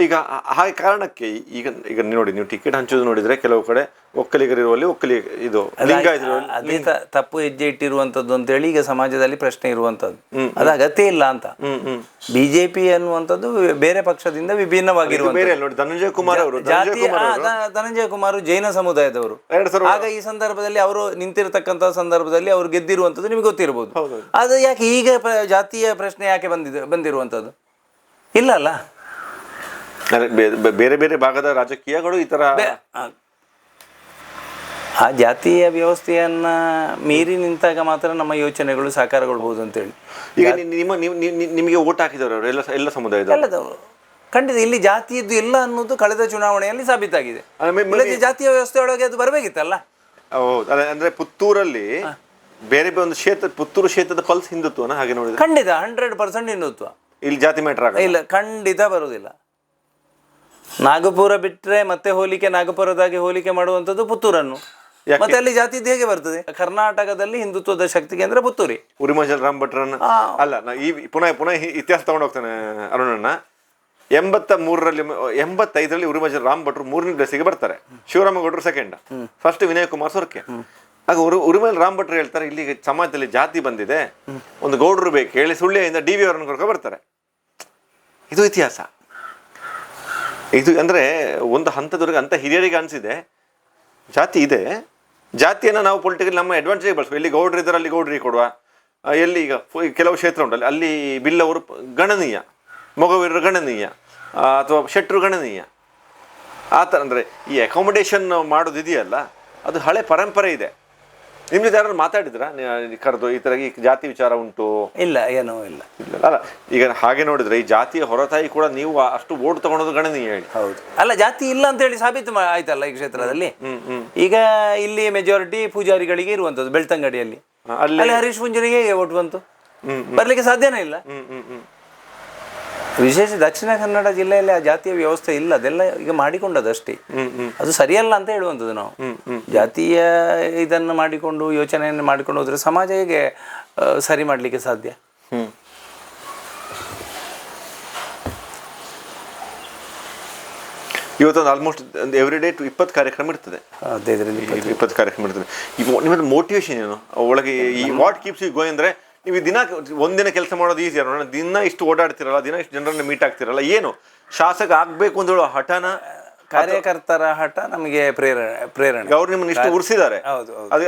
ಈಗ ಹಾಗೆ ಕಾರಣಕ್ಕೆ ಈಗ ನೋಡಿ, ನೀವು ಟಿಕೆಟ್ ಹಂಚೋದು ನೋಡಿದರೆ ಕೆಲವು ಕಡೆ ಒಕ್ಕಲಿಗರಿರುವಲ್ಲಿ ಇದು ಅದೇ ತಪ್ಪು ಹೆಜ್ಜೆ ಇಟ್ಟಿರುವಂಥದ್ದು ಅಂತೇಳಿ ಈಗ ಸಮಾಜದಲ್ಲಿ ಪ್ರಶ್ನೆ ಇರುವಂಥದ್ದು. ಅದು ಅಗತ್ಯ ಇಲ್ಲ ಅಂತ. BJP ಅನ್ನುವಂಥದ್ದು ಬೇರೆ ಪಕ್ಷದಿಂದ ವಿಭಿನ್ನವಾಗಿರುವಂಥದ್ದು. ಧನಂಜಯ ಕುಮಾರ್ ಜೈನ ಸಮುದಾಯದವರು. ಆಗ ಈ ಸಂದರ್ಭದಲ್ಲಿ ಅವರು ನಿಂತಿರತಕ್ಕಂಥ ಸಂದರ್ಭದಲ್ಲಿ ಅವರು ಗೆದ್ದಿರುವಂಥದ್ದು ನಿಮ್ಗೆ ಗೊತ್ತಿರಬಹುದು. ಅದು ಯಾಕೆ ಈಗ ಜಾತಿಯ ಪ್ರಶ್ನೆ ಯಾಕೆ ಬಂದಿರುವಂಥದ್ದು? ಇಲ್ಲ ಅಲ್ಲ. ಬೇರೆ ಬೇರೆ ಭಾಗದ ರಾಜಕೀಯಗಳು ಈ ತರ ಆ ಜಾತಿಯ ವ್ಯವಸ್ಥೆಯನ್ನ ಮೀರಿ ನಿಂತಾಗ ಮಾತ್ರ ನಮ್ಮ ಯೋಚನೆಗಳು ಸಾಕಾರಗೊಳ್ಬಹುದು ಅಂತೇಳಿ. ಈಗ ನಿಮಗೆ ಓಟ್ ಹಾಕಿದವರು ಎಲ್ಲ ಸಮುದಾಯದವರು ಖಂಡಿತ ಇಲ್ಲಿ ಜಾತಿಯದ್ದು ಇಲ್ಲ ಅನ್ನೋದು ಕಳೆದ ಚುನಾವಣೆಯಲ್ಲಿ ಸಾಬೀತಾಗಿದೆ. ಜಾತಿಯ ವ್ಯವಸ್ಥೆ ಒಳಗೆ ಅದು ಬರಬೇಕಿತ್ತಲ್ಲ. ಹೌದು, ಅಂದ್ರೆ ಪುತ್ತೂರಲ್ಲಿ ಬೇರೆ ಬೇರೆ ಒಂದು ಕ್ಷೇತ್ರ, ಪುತ್ತೂರು ಕ್ಷೇತ್ರದ ಪಲ್ಸ್ ಹಿಂದುತ್ವನ ಹಾಗೆ ನೋಡಿದ್ರೆ ಖಂಡಿತ 100% ಹಿಂದುತ್ವ. ಇಲ್ಲಿ ಜಾತಿ ಮ್ಯಾಟರ್ ಇಲ್ಲ, ಖಂಡಿತ ಬರುವುದಿಲ್ಲ. ನಾಗಪುರ ಬಿಟ್ಟರೆ ಮತ್ತೆ ನಾಗಪುರದಾಗಿ ಹೋಲಿಕೆ ಮಾಡುವಂಥದ್ದು ಪುತ್ತೂರನ್ನು. ಮತ್ತೆ ಅಲ್ಲಿ ಜಾತಿದ್ದು ಹೇಗೆ ಬರ್ತದೆ? ಕರ್ನಾಟಕದಲ್ಲಿ ಹಿಂದುತ್ವದ ಶಕ್ತಿ ಕೇಂದ್ರ ಪುತ್ತೂರಿ. ಉರಿಮಂಜಲ್ ರಾಮ್ ಭಟ್ರನ್ನ ಅಲ್ಲ, ಈ ಪುನಃ ಇತಿಹಾಸ ತಗೊಂಡು ಹೋಗ್ತಾನೆ ಅರುಣಣ್ಣ. 85ರಲ್ಲಿ ಉರಿಮಂಜಲ್ ರಾಮ್ ಭಟ್ರು 3ನೇ ಪ್ಲೇಸಿಗೆ ಬರ್ತಾರೆ, ಶಿವರಾಮಗೌಡರು ಸೆಕೆಂಡ್, ಫಸ್ಟ್ ವಿನಯ್ ಕುಮಾರ್ ಸೊರ್ಕೆ. ಆಗ ಉರಿಮಂಜಲ್ ರಾಮ್ ಭಟ್ರು ಹೇಳ್ತಾರೆ, ಇಲ್ಲಿ ಸಮಾಜದಲ್ಲಿ ಜಾತಿ ಬಂದಿದೆ, ಒಂದು ಗೌಡರು ಬೇಕು ಹೇಳಿ ಸುಳ್ಯದಿಂದ DV ಅವರನ್ನು ಕರ್ಕೊಂಡು ಬರ್ತಾರೆ. ಇದು ಇತಿಹಾಸ. ಇದು ಅಂದರೆ ಒಂದು ಹಂತದವರೆಗೆ ಅಂತ ಹಿರಿಯರಿಗೆ ಅನಿಸಿದೆ ಜಾತಿ ಇದೆ, ಜಾತಿಯನ್ನು ನಾವು ಪೊಲಿಟಿಕಲ್ ನಮ್ಮ ಅಡ್ವಾಂಟೇಜ್ ಬಳಸುವ. ಇಲ್ಲಿ ಗೌಡ್ರು ಇದ್ದಾರೆ, ಅಲ್ಲಿ ಗೌಡ್ರಿಗೆ ಕೊಡುವ, ಎಲ್ಲಿ ಈಗ ಕೆಲವು ಕ್ಷೇತ್ರ ಉಂಟಲ್ಲ ಅಲ್ಲಿ ಬಿಲ್ಲವರು ಗಣನೀಯ, ಮೊಗವೀರರು ಗಣನೀಯ, ಅಥವಾ ಶೆಟ್ಟರು ಗಣನೀಯ. ಆ ಥರ ಅಂದರೆ ಈ ಅಕಾಮಿಡೇಷನ್ ಮಾಡೋದಿದೆಯಲ್ಲ ಅದು ಹಳೆ ಪರಂಪರೆ ಇದೆ. ನಿಮ್ಮ ಜೊತೆ ಯಾರು ಮಾತಾಡಿದ್ರಾ ಕರೆದು ಈ ಥರ ಈ ಜಾತಿ ವಿಚಾರ ಉಂಟು? ಇಲ್ಲ, ಏನೂ ಇಲ್ಲ. ಅಲ್ಲ, ಈಗ ಹಾಗೆ ನೋಡಿದ್ರೆ ಈ ಜಾತಿಯ ಹೊರತಾಗಿ ಕೂಡ ನೀವು ಅಷ್ಟು ಓಟ್ ತಗೊಳೋದು ಗಣನೀಯ ಹೇಳಿ. ಹೌದು, ಅಲ್ಲ ಜಾತಿ ಇಲ್ಲ ಅಂತ ಹೇಳಿ ಸಾಬೀತು ಆಯ್ತಲ್ಲ ಈ ಕ್ಷೇತ್ರದಲ್ಲಿ. ಈಗ ಇಲ್ಲಿ ಮೆಜಾರಿಟಿ ಪೂಜಾರಿಗಳಿಗೆ ಇರುವಂಥದ್ದು ಬೆಳ್ತಂಗಡಿಯಲ್ಲಿ. ಅಲ್ಲಿ ಹರೀಶ್ ಪೂಂಜಾರಿಗೆ ಓಟ್ ಬಂತು, ಬರ್ಲಿಕ್ಕೆ ಸಾಧ್ಯನೇ ಇಲ್ಲ. ವಿಶೇಷ ದಕ್ಷಿಣ ಕನ್ನಡ ಜಿಲ್ಲೆಯಲ್ಲಿ ಆ ಜಾತಿಯ ವ್ಯವಸ್ಥೆ ಇಲ್ಲ, ಅದೆಲ್ಲ ಈಗ ಮಾಡಿಕೊಂಡದಷ್ಟೇ. ಅದು ಸರಿಯಲ್ಲ ಅಂತ ಹೇಳುವಂಥದ್ದು ನಾವು. ಜಾತಿಯ ಇದನ್ನು ಮಾಡಿಕೊಂಡು ಯೋಚನೆಯನ್ನು ಮಾಡಿಕೊಂಡು ಹೋದ್ರೆ ಸಮಾಜ ಹೇಗೆ ಸರಿ ಮಾಡಲಿಕ್ಕೆ ಸಾಧ್ಯ? ಇವತ್ತೊಂದು ಆಲ್ಮೋಸ್ಟ್ ಎವ್ರಿ ಡೇ 20 ಕಾರ್ಯಕ್ರಮ ಇರ್ತದೆ. 20 ಕಾರ್ಯಕ್ರಮ ಇರ್ತದೆ. ನಿಮ್ಮದು ಮೋಟಿವೇಶನ್ ಏನು ಒಳಗೆ? ಈ ವಾಟ್ ಕೀಪ್ಸ್ ಯು ಗೋಯಿಂಗ್ ಅಂದರೆ ನೀವು ದಿನ ಒಂದಿನ ಕೆಲಸ ಮಾಡೋದು ಈಸಿ ಅಲ್ಲ, ದಿನ ಇಷ್ಟು ಓಡಾಡ್ತಿರಲ್ಲ, ದಿನ ಇಷ್ಟು ಜನರನ್ನ ಮೀಟ್ ಆಗ್ತಿರಲ್ಲ, ಏನು ಶಾಸಕ ಆಗ್ಬೇಕು ಅಂತ ಹೇಳೋ ಹಠನ? ಕಾರ್ಯಕರ್ತರ ಹಠ ನಮಗೆ ಪ್ರೇರಣೆ. ಅವ್ರು ನಿಮ್ಮನ್ನ ಇಷ್ಟು ಉರ್ಸಿದ್ದಾರೆ,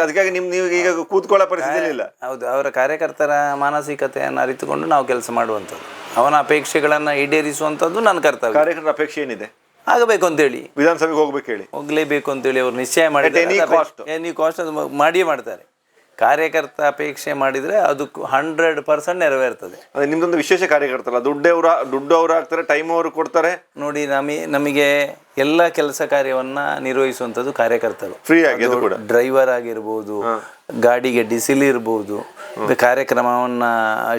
ಅದಕ್ಕಾಗಿ ನೀವು ಈಗ ಕೂತ್ಕೊಳ್ಳೋ ಪರಿಸ್ಥಿತಿ ಇಲ್ಲ. ಹೌದು, ಅವರ ಕಾರ್ಯಕರ್ತರ ಮಾನಸಿಕತೆಯನ್ನು ಅರಿತುಕೊಂಡು ನಾವು ಕೆಲಸ ಮಾಡುವಂಥದ್ದು, ಅವನ ಅಪೇಕ್ಷೆಗಳನ್ನು ಈಡೇರಿಸುವಂಥದ್ದು ನನ್ನ ಕರ್ತವ್ಯ. ಕಾರ್ಯಕರ್ತರ ಅಪೇಕ್ಷೆ ಏನಿದೆ? ಆಗಬೇಕು ಅಂತೇಳಿ, ವಿಧಾನಸಭೆಗೆ ಹೋಗ್ಬೇಕು ಹೇಳಿ, ಹೋಗ್ಲೇಬೇಕು ಅಂತೇಳಿ ಅವ್ರು ನಿಶ್ಚಯ ಮಾಡಿದ್ದಾರೆ. ಎನಿ ಕಾಸ್ಟ್ ಅದು ಮಾಡಿಯೇ ಮಾಡ್ತಾರೆ. ಕಾರ್ಯಕರ್ತ ಅಪೇಕ್ಷೆ ಮಾಡಿದ್ರೆ ಅದಕ್ಕೂ 100% ನೆರವೇರ್ತದೆ. ಅದೇ ನಿಮ್ದೊಂದು ವಿಶೇಷ ಕಾರ್ಯಕರ್ತಲ್ಲ, ದುಡ್ಡು ಅವರು ಹಾಕ್ತಾರೆ, ಟೈಮ್ ಅವರು ಕೊಡ್ತಾರೆ. ನೋಡಿ, ನಮಗೆ ಎಲ್ಲ ಕೆಲಸ ಕಾರ್ಯವನ್ನ ನಿರ್ವಹಿಸುವಂಥದ್ದು ಕಾರ್ಯಕರ್ತರು. ಫ್ರೀ ಆಗಿ ಅದು ಕೂಡ. ಡ್ರೈವರ್ ಆಗಿರ್ಬೋದು, ಗಾಡಿಗೆ ಡಿಸಿಲ್ ಇರ್ಬೋದು, ಕಾರ್ಯಕ್ರಮವನ್ನ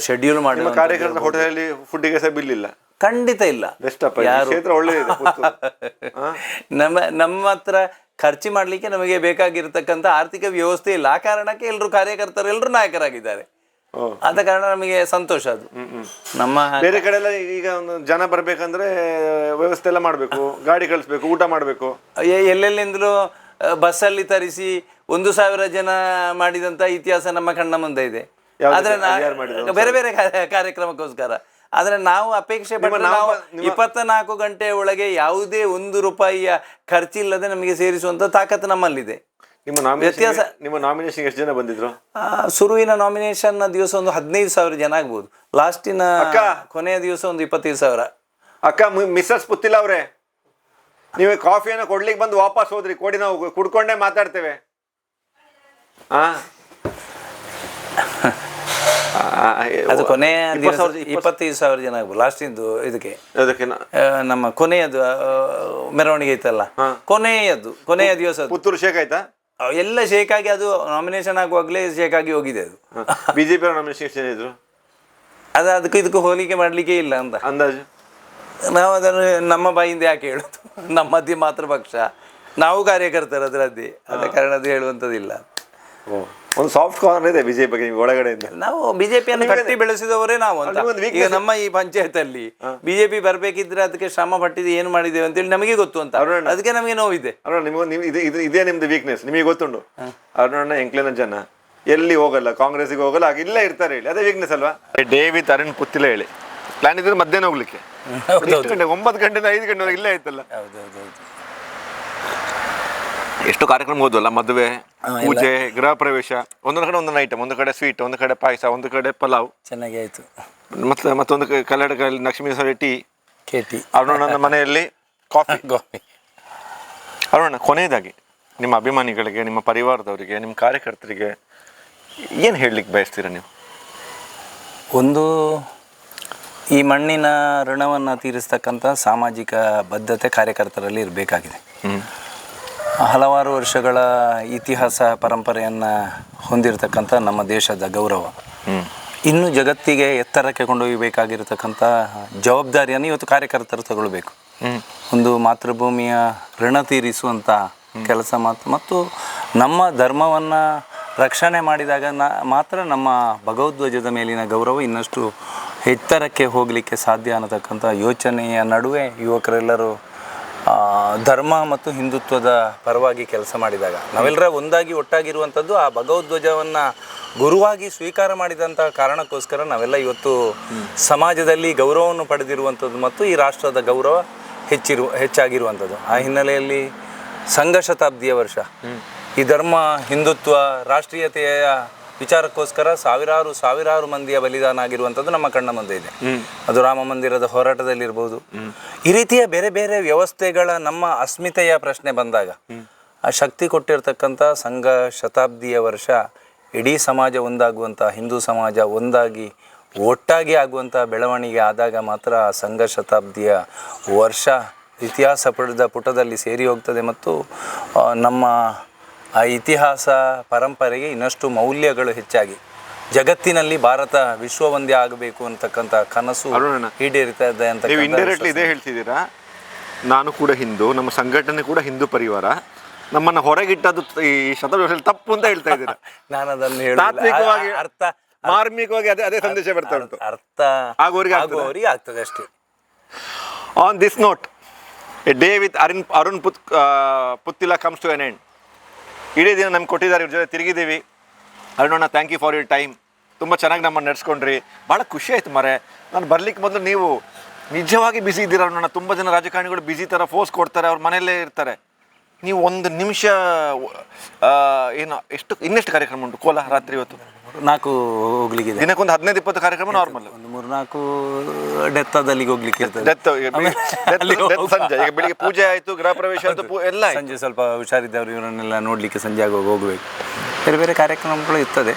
ಶೆಡ್ಯೂಲ್ ಮಾಡಿ. ಕಾರ್ಯಕರ್ತರ ಹೋಟೆಲಲ್ಲಿ ಫುಡ್ಡಿಗೆ ಸಹ ಬಿಲ್ ಇಲ್ಲ? ಖಂಡಿತ ಇಲ್ಲ. ನಮ್ಮ ಹತ್ರ ಖರ್ಚು ಮಾಡಲಿಕ್ಕೆ ನಮಗೆ ಬೇಕಾಗಿರ್ತಕ್ಕಂಥ ಆರ್ಥಿಕ ವ್ಯವಸ್ಥೆ ಇಲ್ಲ. ಆ ಕಾರಣಕ್ಕೆ ಎಲ್ಲರೂ ಕಾರ್ಯಕರ್ತರು ಎಲ್ಲರೂ ನಾಯಕರಾಗಿದ್ದಾರೆ. ಆದ ಕಾರಣ ನಮಗೆ ಸಂತೋಷ. ಅದು ನಮ್ಮ ಬೇರೆ ಕಡೆ ಎಲ್ಲ ಈಗ ಒಂದು ಜನ ಬರ್ಬೇಕಂದ್ರೆ ವ್ಯವಸ್ಥೆ ಎಲ್ಲ ಮಾಡಬೇಕು, ಗಾಡಿ ಕಳಿಸ್ಬೇಕು, ಊಟ ಮಾಡಬೇಕು. ಎಲ್ಲೆಲ್ಲಿಂದಲೂ ಬಸ್ಸಲ್ಲಿ ತರಿಸಿ 1,000 ಜನ ಮಾಡಿದಂಥ ಇತಿಹಾಸ ನಮ್ಮ ಕಣ್ಣ ಮುಂದೆ ಇದೆ. ಆದ್ರೆ ಬೇರೆ ಬೇರೆ ಕಾರ್ಯಕ್ರಮಕ್ಕೋಸ್ಕರ. ಆದರೆ ನಾವು ಅಪೇಕ್ಷೆ ಪಟ್ಟರೆ ನಾವು 24 ಗಂಟೆಯ ಒಳಗೆ ಯಾವುದೇ 1 ರೂಪಾಯಿಯ ಖರ್ಚಿಲ್ಲದೆ ನಮಗೆ ಸೇರಿಸುವಂಥ ತಾಕತ್ತು ನಮ್ಮಲ್ಲಿದೆ. ವ್ಯತ್ಯಾಸ. ನಿಮ್ಮ ನಾಮಿನೇಷನ್ ಎಷ್ಟು ಜನ ಬಂದಿದ್ರು? ಶುರುವಿನ ನಾಮಿನೇಷನ್ ದಿವಸ ಒಂದು 15,000 ಜನ ಆಗ್ಬೋದು. ಲಾಸ್ಟಿನ ಕೊನೆಯ ದಿವಸ ಒಂದು 25,000. ಅಕ್ಕ, ಮಿಸ್ಸಸ್ ಪುತ್ತಿಲ್ಲ ಅವ್ರೆ, ನೀವು ಕಾಫಿಯನ್ನು ಕೊಡ್ಲಿಕ್ಕೆ ಬಂದು ವಾಪಸ್ ಹೋದ್ರಿ, ಕೊಡಿ, ನಾವು ಕುಡ್ಕೊಂಡೇ ಮಾತಾಡ್ತೇವೆ. ಅದು ಕೊನೆಯ 25,000 ಜನ ಆಗ್ಬೋದು ಲಾಸ್ಟಿಂದು. ಇದಕ್ಕೆ ನಮ್ಮ ಕೊನೆಯದು ಮೆರವಣಿಗೆ ಐತಲ್ಲ, ಕೊನೆಯ ದಿವಸ ಪುತ್ತೂರು ಶೇಕ್ ಆಯ್ತಾ? ಎಲ್ಲ ಶೇಕ್ ಆಗಿ, ಅದು ನಾಮಿನೇಷನ್ ಆಗುವಾಗಲೇ ಶೇಕ್ ಆಗಿ ಹೋಗಿದೆ. ಅದು ಬಿಜೆಪಿ ನಾಮಿನೇಷನ್ ಇದ್ರು, ಅದು ಇದಕ್ಕೂ ಹೋಲಿಕೆ ಮಾಡ್ಲಿಕ್ಕೆ ಇಲ್ಲ ಅಂತ ಅಂದಾಜು. ನಾವು ಅದನ್ನು ನಮ್ಮ ಬಾಯಿಂದ ಯಾಕೆ ಹೇಳೋದು? ನಮ್ಮದೇ ಮಾತೃಪಕ್ಷ, ನಾವು ಕಾರ್ಯಕರ್ತರು ಅದರದ್ದೇ. ಆದ ಕಾರಣ ಅದು ಹೇಳುವಂಥದ್ದಿಲ್ಲ. ಒಂದು ಸಾಫ್ಟ್ ಕಾರ್ನರ್ ಇದೆ ಬಿಜೆಪಿ ಬಗ್ಗೆ ಒಳಗಡೆಯಿಂದ. ನಾವು ಬಿಜೆಪಿಯನ್ನು ಕಟ್ಟಿ ಬೆಳೆಸಿದವರೇ ನಾವು ಅಂತ. ಈಗ ನಮ್ಮ ಈ ಪಂಚಾಯತಲ್ಲಿ ಬಿಜೆಪಿ ಬರ್ಬೇಕಿದ್ರೆ ಅದಕ್ಕೆ ಶ್ರಮ ಪಟ್ಟಿದ್ದು ಏನು ಮಾಡಿದ್ದೇವೆ ಅಂತೇಳಿ ನಮಗೆ ಗೊತ್ತು ಅಂತ. ಅದಕ್ಕೆ ನಮಗೆ ನೋವಿದೆ. ಇದೇ ನಿಮ್ದು ವೀಕ್ನೆಸ್ ನಿಮಗೆ ಗೊತ್ತುಂಟು. ಅರುಣಣ್ಣ ಎಂಕ್ಲೆನ ಜನ ಎಲ್ಲಿ ಹೋಗಲ್ಲ, ಕಾಂಗ್ರೆಸ್ಗೆ ಹೋಗಲ್ಲ, ಆಗ ಇಲ್ಲೇ ಇರ್ತಾರೆ ಹೇಳಿ, ಅದೇ ವೀಕ್ನೆಸ್ ಅಲ್ವಾ? ಡೇ ವಿತ್ ಅರುಣ್ ಪುತ್ತಿಲ ಹೇಳಿ ಪ್ಲಾನ್ ಇದ್ರೆ ಮಧ್ಯಾಹ್ನ ಹೋಗ್ಲಿಕ್ಕೆ 9 ಗಂಟೆಯಿಂದ 5 ಗಂಟೆವರೆಗೆ ಇಲ್ಲೇ ಆಯ್ತಲ್ಲ. ಎಷ್ಟು ಕಾರ್ಯಕ್ರಮ ಹೋದ್ವಲ್ಲ, ಮದುವೆ, ಪೂಜೆ, ಗೃಹ ಪ್ರವೇಶ, ಒಂದೊಂದು ಕಡೆ ಒಂದೊಂದು ಐಟಮ್, ಒಂದು ಕಡೆ ಸ್ವೀಟ್, ಒಂದು ಕಡೆ ಪಾಯಸ, ಒಂದು ಕಡೆ ಪಲಾವ್, ಚೆನ್ನಾಗಿ ಆಯ್ತು. ಮತ್ತೊಂದು ಕಲ್ಲಡಕಲ್ಲಿ ಲಕ್ಷ್ಮೀ ಟೀ, ಅರುಣಣ್ಣನ ಮನೆಯಲ್ಲಿ ಕಾಫಿ. ಅರುಣಣ್ಣ, ಕೊನೆಯದಾಗಿ ನಿಮ್ಮ ಅಭಿಮಾನಿಗಳಿಗೆ, ನಿಮ್ಮ ಪರಿವಾರದವರಿಗೆ, ನಿಮ್ಮ ಕಾರ್ಯಕರ್ತರಿಗೆ ಏನು ಹೇಳಲಿಕ್ಕೆ ಬಯಸ್ತೀರಾ ನೀವು? ಒಂದು, ಈ ಮಣ್ಣಿನ ಋಣವನ್ನು ತೀರಿಸ್ತಕ್ಕಂಥ ಸಾಮಾಜಿಕ ಬದ್ಧತೆ ಕಾರ್ಯಕರ್ತರಲ್ಲಿ ಇರಬೇಕಾಗಿದೆ. ಹಲವಾರು ವರ್ಷಗಳ ಇತಿಹಾಸ ಪರಂಪರೆಯನ್ನು ಹೊಂದಿರತಕ್ಕಂಥ ನಮ್ಮ ದೇಶದ ಗೌರವ ಇನ್ನು ಜಗತ್ತಿಗೆ ಎತ್ತರಕ್ಕೆ ಕೊಂಡೊಯ್ಯಬೇಕಾಗಿರತಕ್ಕಂಥ ಜವಾಬ್ದಾರಿಯನ್ನು ಇವತ್ತು ಕಾರ್ಯಕರ್ತರು ತಗೊಳ್ಬೇಕು. ಒಂದು ಮಾತೃಭೂಮಿಯ ಋಣ ತೀರಿಸುವಂಥ ಕೆಲಸ ಮತ್ತು ನಮ್ಮ ಧರ್ಮವನ್ನು ರಕ್ಷಣೆ ಮಾಡಿದಾಗ ಮಾತ್ರ ನಮ್ಮ ಭಗವದ್ಧ್ವಜದ ಮೇಲಿನ ಗೌರವ ಇನ್ನಷ್ಟು ಎತ್ತರಕ್ಕೆ ಹೋಗಲಿಕ್ಕೆ ಸಾಧ್ಯ ಅನ್ನತಕ್ಕಂಥ ಯೋಚನೆಯ ನಡುವೆ ಯುವಕರೆಲ್ಲರೂ ಧರ್ಮ ಮತ್ತು ಹಿಂದುತ್ವದ ಪರವಾಗಿ ಕೆಲಸ ಮಾಡಿದಾಗ ನಾವೆಲ್ಲರ ಒಂದಾಗಿ ಒಟ್ಟಾಗಿರುವಂಥದ್ದು ಆ ಭಗವದ್ಧ್ವಜವನ್ನು ಗುರುವಾಗಿ ಸ್ವೀಕಾರ ಮಾಡಿದಂಥ ಕಾರಣಕ್ಕೋಸ್ಕರ ನಾವೆಲ್ಲ ಇವತ್ತು ಸಮಾಜದಲ್ಲಿ ಗೌರವವನ್ನು ಪಡೆದಿರುವಂಥದ್ದು ಮತ್ತು ಈ ರಾಷ್ಟ್ರದ ಗೌರವ ಹೆಚ್ಚಾಗಿರುವಂಥದ್ದು. ಆ ಹಿನ್ನೆಲೆಯಲ್ಲಿ ಸಂಘ ಶತಾಬ್ದಿಯ ವರ್ಷ, ಈ ಧರ್ಮ ಹಿಂದುತ್ವ ರಾಷ್ಟ್ರೀಯತೆಯ ವಿಚಾರಕ್ಕೋಸ್ಕರ ಸಾವಿರಾರು ಮಂದಿಯ ಬಲಿದಾನ ಆಗಿರುವಂಥದ್ದು ನಮ್ಮ ಕಣ್ಣ ಮುಂದೆ ಇದೆ. ಅದು ರಾಮ ಮಂದಿರದ ಹೋರಾಟದಲ್ಲಿರ್ಬೋದು. ಈ ರೀತಿಯ ಬೇರೆ ಬೇರೆ ವ್ಯವಸ್ಥೆಗಳ ನಮ್ಮ ಅಸ್ಮಿತೆಯ ಪ್ರಶ್ನೆ ಬಂದಾಗ ಆ ಶಕ್ತಿ ಕೊಟ್ಟಿರ್ತಕ್ಕಂಥ ಸಂಘ ಶತಾಬ್ದಿಯ ವರ್ಷ ಇಡೀ ಸಮಾಜ ಒಂದಾಗುವಂಥ, ಹಿಂದೂ ಸಮಾಜ ಒಂದಾಗಿ ಒಟ್ಟಾಗಿ ಆಗುವಂಥ ಬೆಳವಣಿಗೆ ಆದಾಗ ಮಾತ್ರ ಸಂಘ ಶತಾಬ್ದಿಯ ವರ್ಷ ಇತಿಹಾಸ ಪುಟದಲ್ಲಿ ಸೇರಿ ಹೋಗ್ತದೆ ಮತ್ತು ನಮ್ಮ ಆ ಇತಿಹಾಸ ಪರಂಪರೆಗೆ ಇನ್ನಷ್ಟು ಮೌಲ್ಯಗಳು ಹೆಚ್ಚಾಗಿ ಜಗತ್ತಿನಲ್ಲಿ ಭಾರತ ವಿಶ್ವವಂದ್ಯ ಆಗಬೇಕು ಅಂತಕ್ಕಂಥ ಕನಸು ಈಡೇರಿತದೆ ಅಂತ. ನೀವು ಇಂಡೈರೆಕ್ಟ್ಲಿ ಇದೇ ಹೇಳ್ತಿದ್ದೀರಾ, ನಾನು ಕೂಡ ಹಿಂದೂ, ನಮ್ಮ ಸಂಘಟನೆ ಕೂಡ ಹಿಂದೂ ಪರಿವಾರ, ನಮ್ಮನ್ನು ಹೊರಗಿಟ್ಟದ್ದು ಈ ಶತಾಬ್ದಿ ತಪ್ಪು ಅಂತ ಹೇಳ್ತಾ ಇದ್ದೀರಾ. ನಾನು ಅದನ್ನು ತಾತ್ವಿಕವಾಗಿ ಅರ್ಥ ಮಾರ್ಮಿಕವಾಗಿ ಅದೇ ಸಂದೇಶ ಬರ್ತಾ ಉಂಟು, ಅರ್ಥ ಆಗುವವರಿಗೆ ಆಗ್ತದೆ ಅಷ್ಟೇ. On this note, a day with Arun Puthila comes to an end. ಇಡೀ ದಿನ ನಮ್ಗೆ ಕೊಟ್ಟಿದ್ದಾರೆ, ಇವ್ರ ಜೊತೆ ತಿರುಗಿದ್ದೀವಿ. ಅರುಣಣ್ಣ, thank you for your time. ತುಂಬ ಚೆನ್ನಾಗಿ ನಮ್ಮನ್ನು ನಡೆಸ್ಕೊಂಡ್ರಿ, ಭಾಳ ಖುಷಿ ಆಯ್ತು ಮಾರೆ. ನಾನು ಬರ್ಲಿಕ್ಕೆ ಮೊದಲು ನೀವು ನಿಜವಾಗಿ ಬ್ಯುಸಿ ಇದ್ದೀರ ಅರುಣಣ್ಣ. ತುಂಬ ಜನ ರಾಜಕಾರಣಿಗಳು ಬ್ಯುಸಿ ಥರ ಫೋರ್ಸ್ ಕೊಡ್ತಾರೆ, ಅವ್ರ ಮನೆಯಲ್ಲೇ ಇರ್ತಾರೆ. ನೀವು ಒಂದು ನಿಮಿಷ ಏನು ಇನ್ನೆಷ್ಟು ಕಾರ್ಯಕ್ರಮ ಉಂಟು ಕೋಲ ರಾತ್ರಿ ಇವತ್ತು? 4 ಹೋಗ್ಲಿಕ್ಕೆ ಇದೆ. ದಿನಕ್ಕೊಂದು 15-20 ಕಾರ್ಯಕ್ರಮ ನಾರ್ಮಲ್. ಒಂದು 3-4 ಡೆತ್ತಲ್ಲಿಗೆ ಹೋಗ್ಲಿಕ್ಕೆ ಇರ್ತದೆ. ಸಂಜೆ ಈಗ ಬೆಳಿಗ್ಗೆ ಪೂಜೆ ಆಯ್ತು, ಗೃಹ ಪ್ರವೇಶ ಆಯ್ತು, ಎಲ್ಲ ಸಂಜೆ ಸ್ವಲ್ಪ ಹುಷಾರಿದ್ದವರು ಇವರನ್ನೆಲ್ಲ ನೋಡ್ಲಿಕ್ಕೆ ಸಂಜೆ ಆಗುವಾಗ ಹೋಗ್ಬೇಕು. ಬೇರೆ ಬೇರೆ ಕಾರ್ಯಕ್ರಮಗಳು ಇರ್ತದೆ.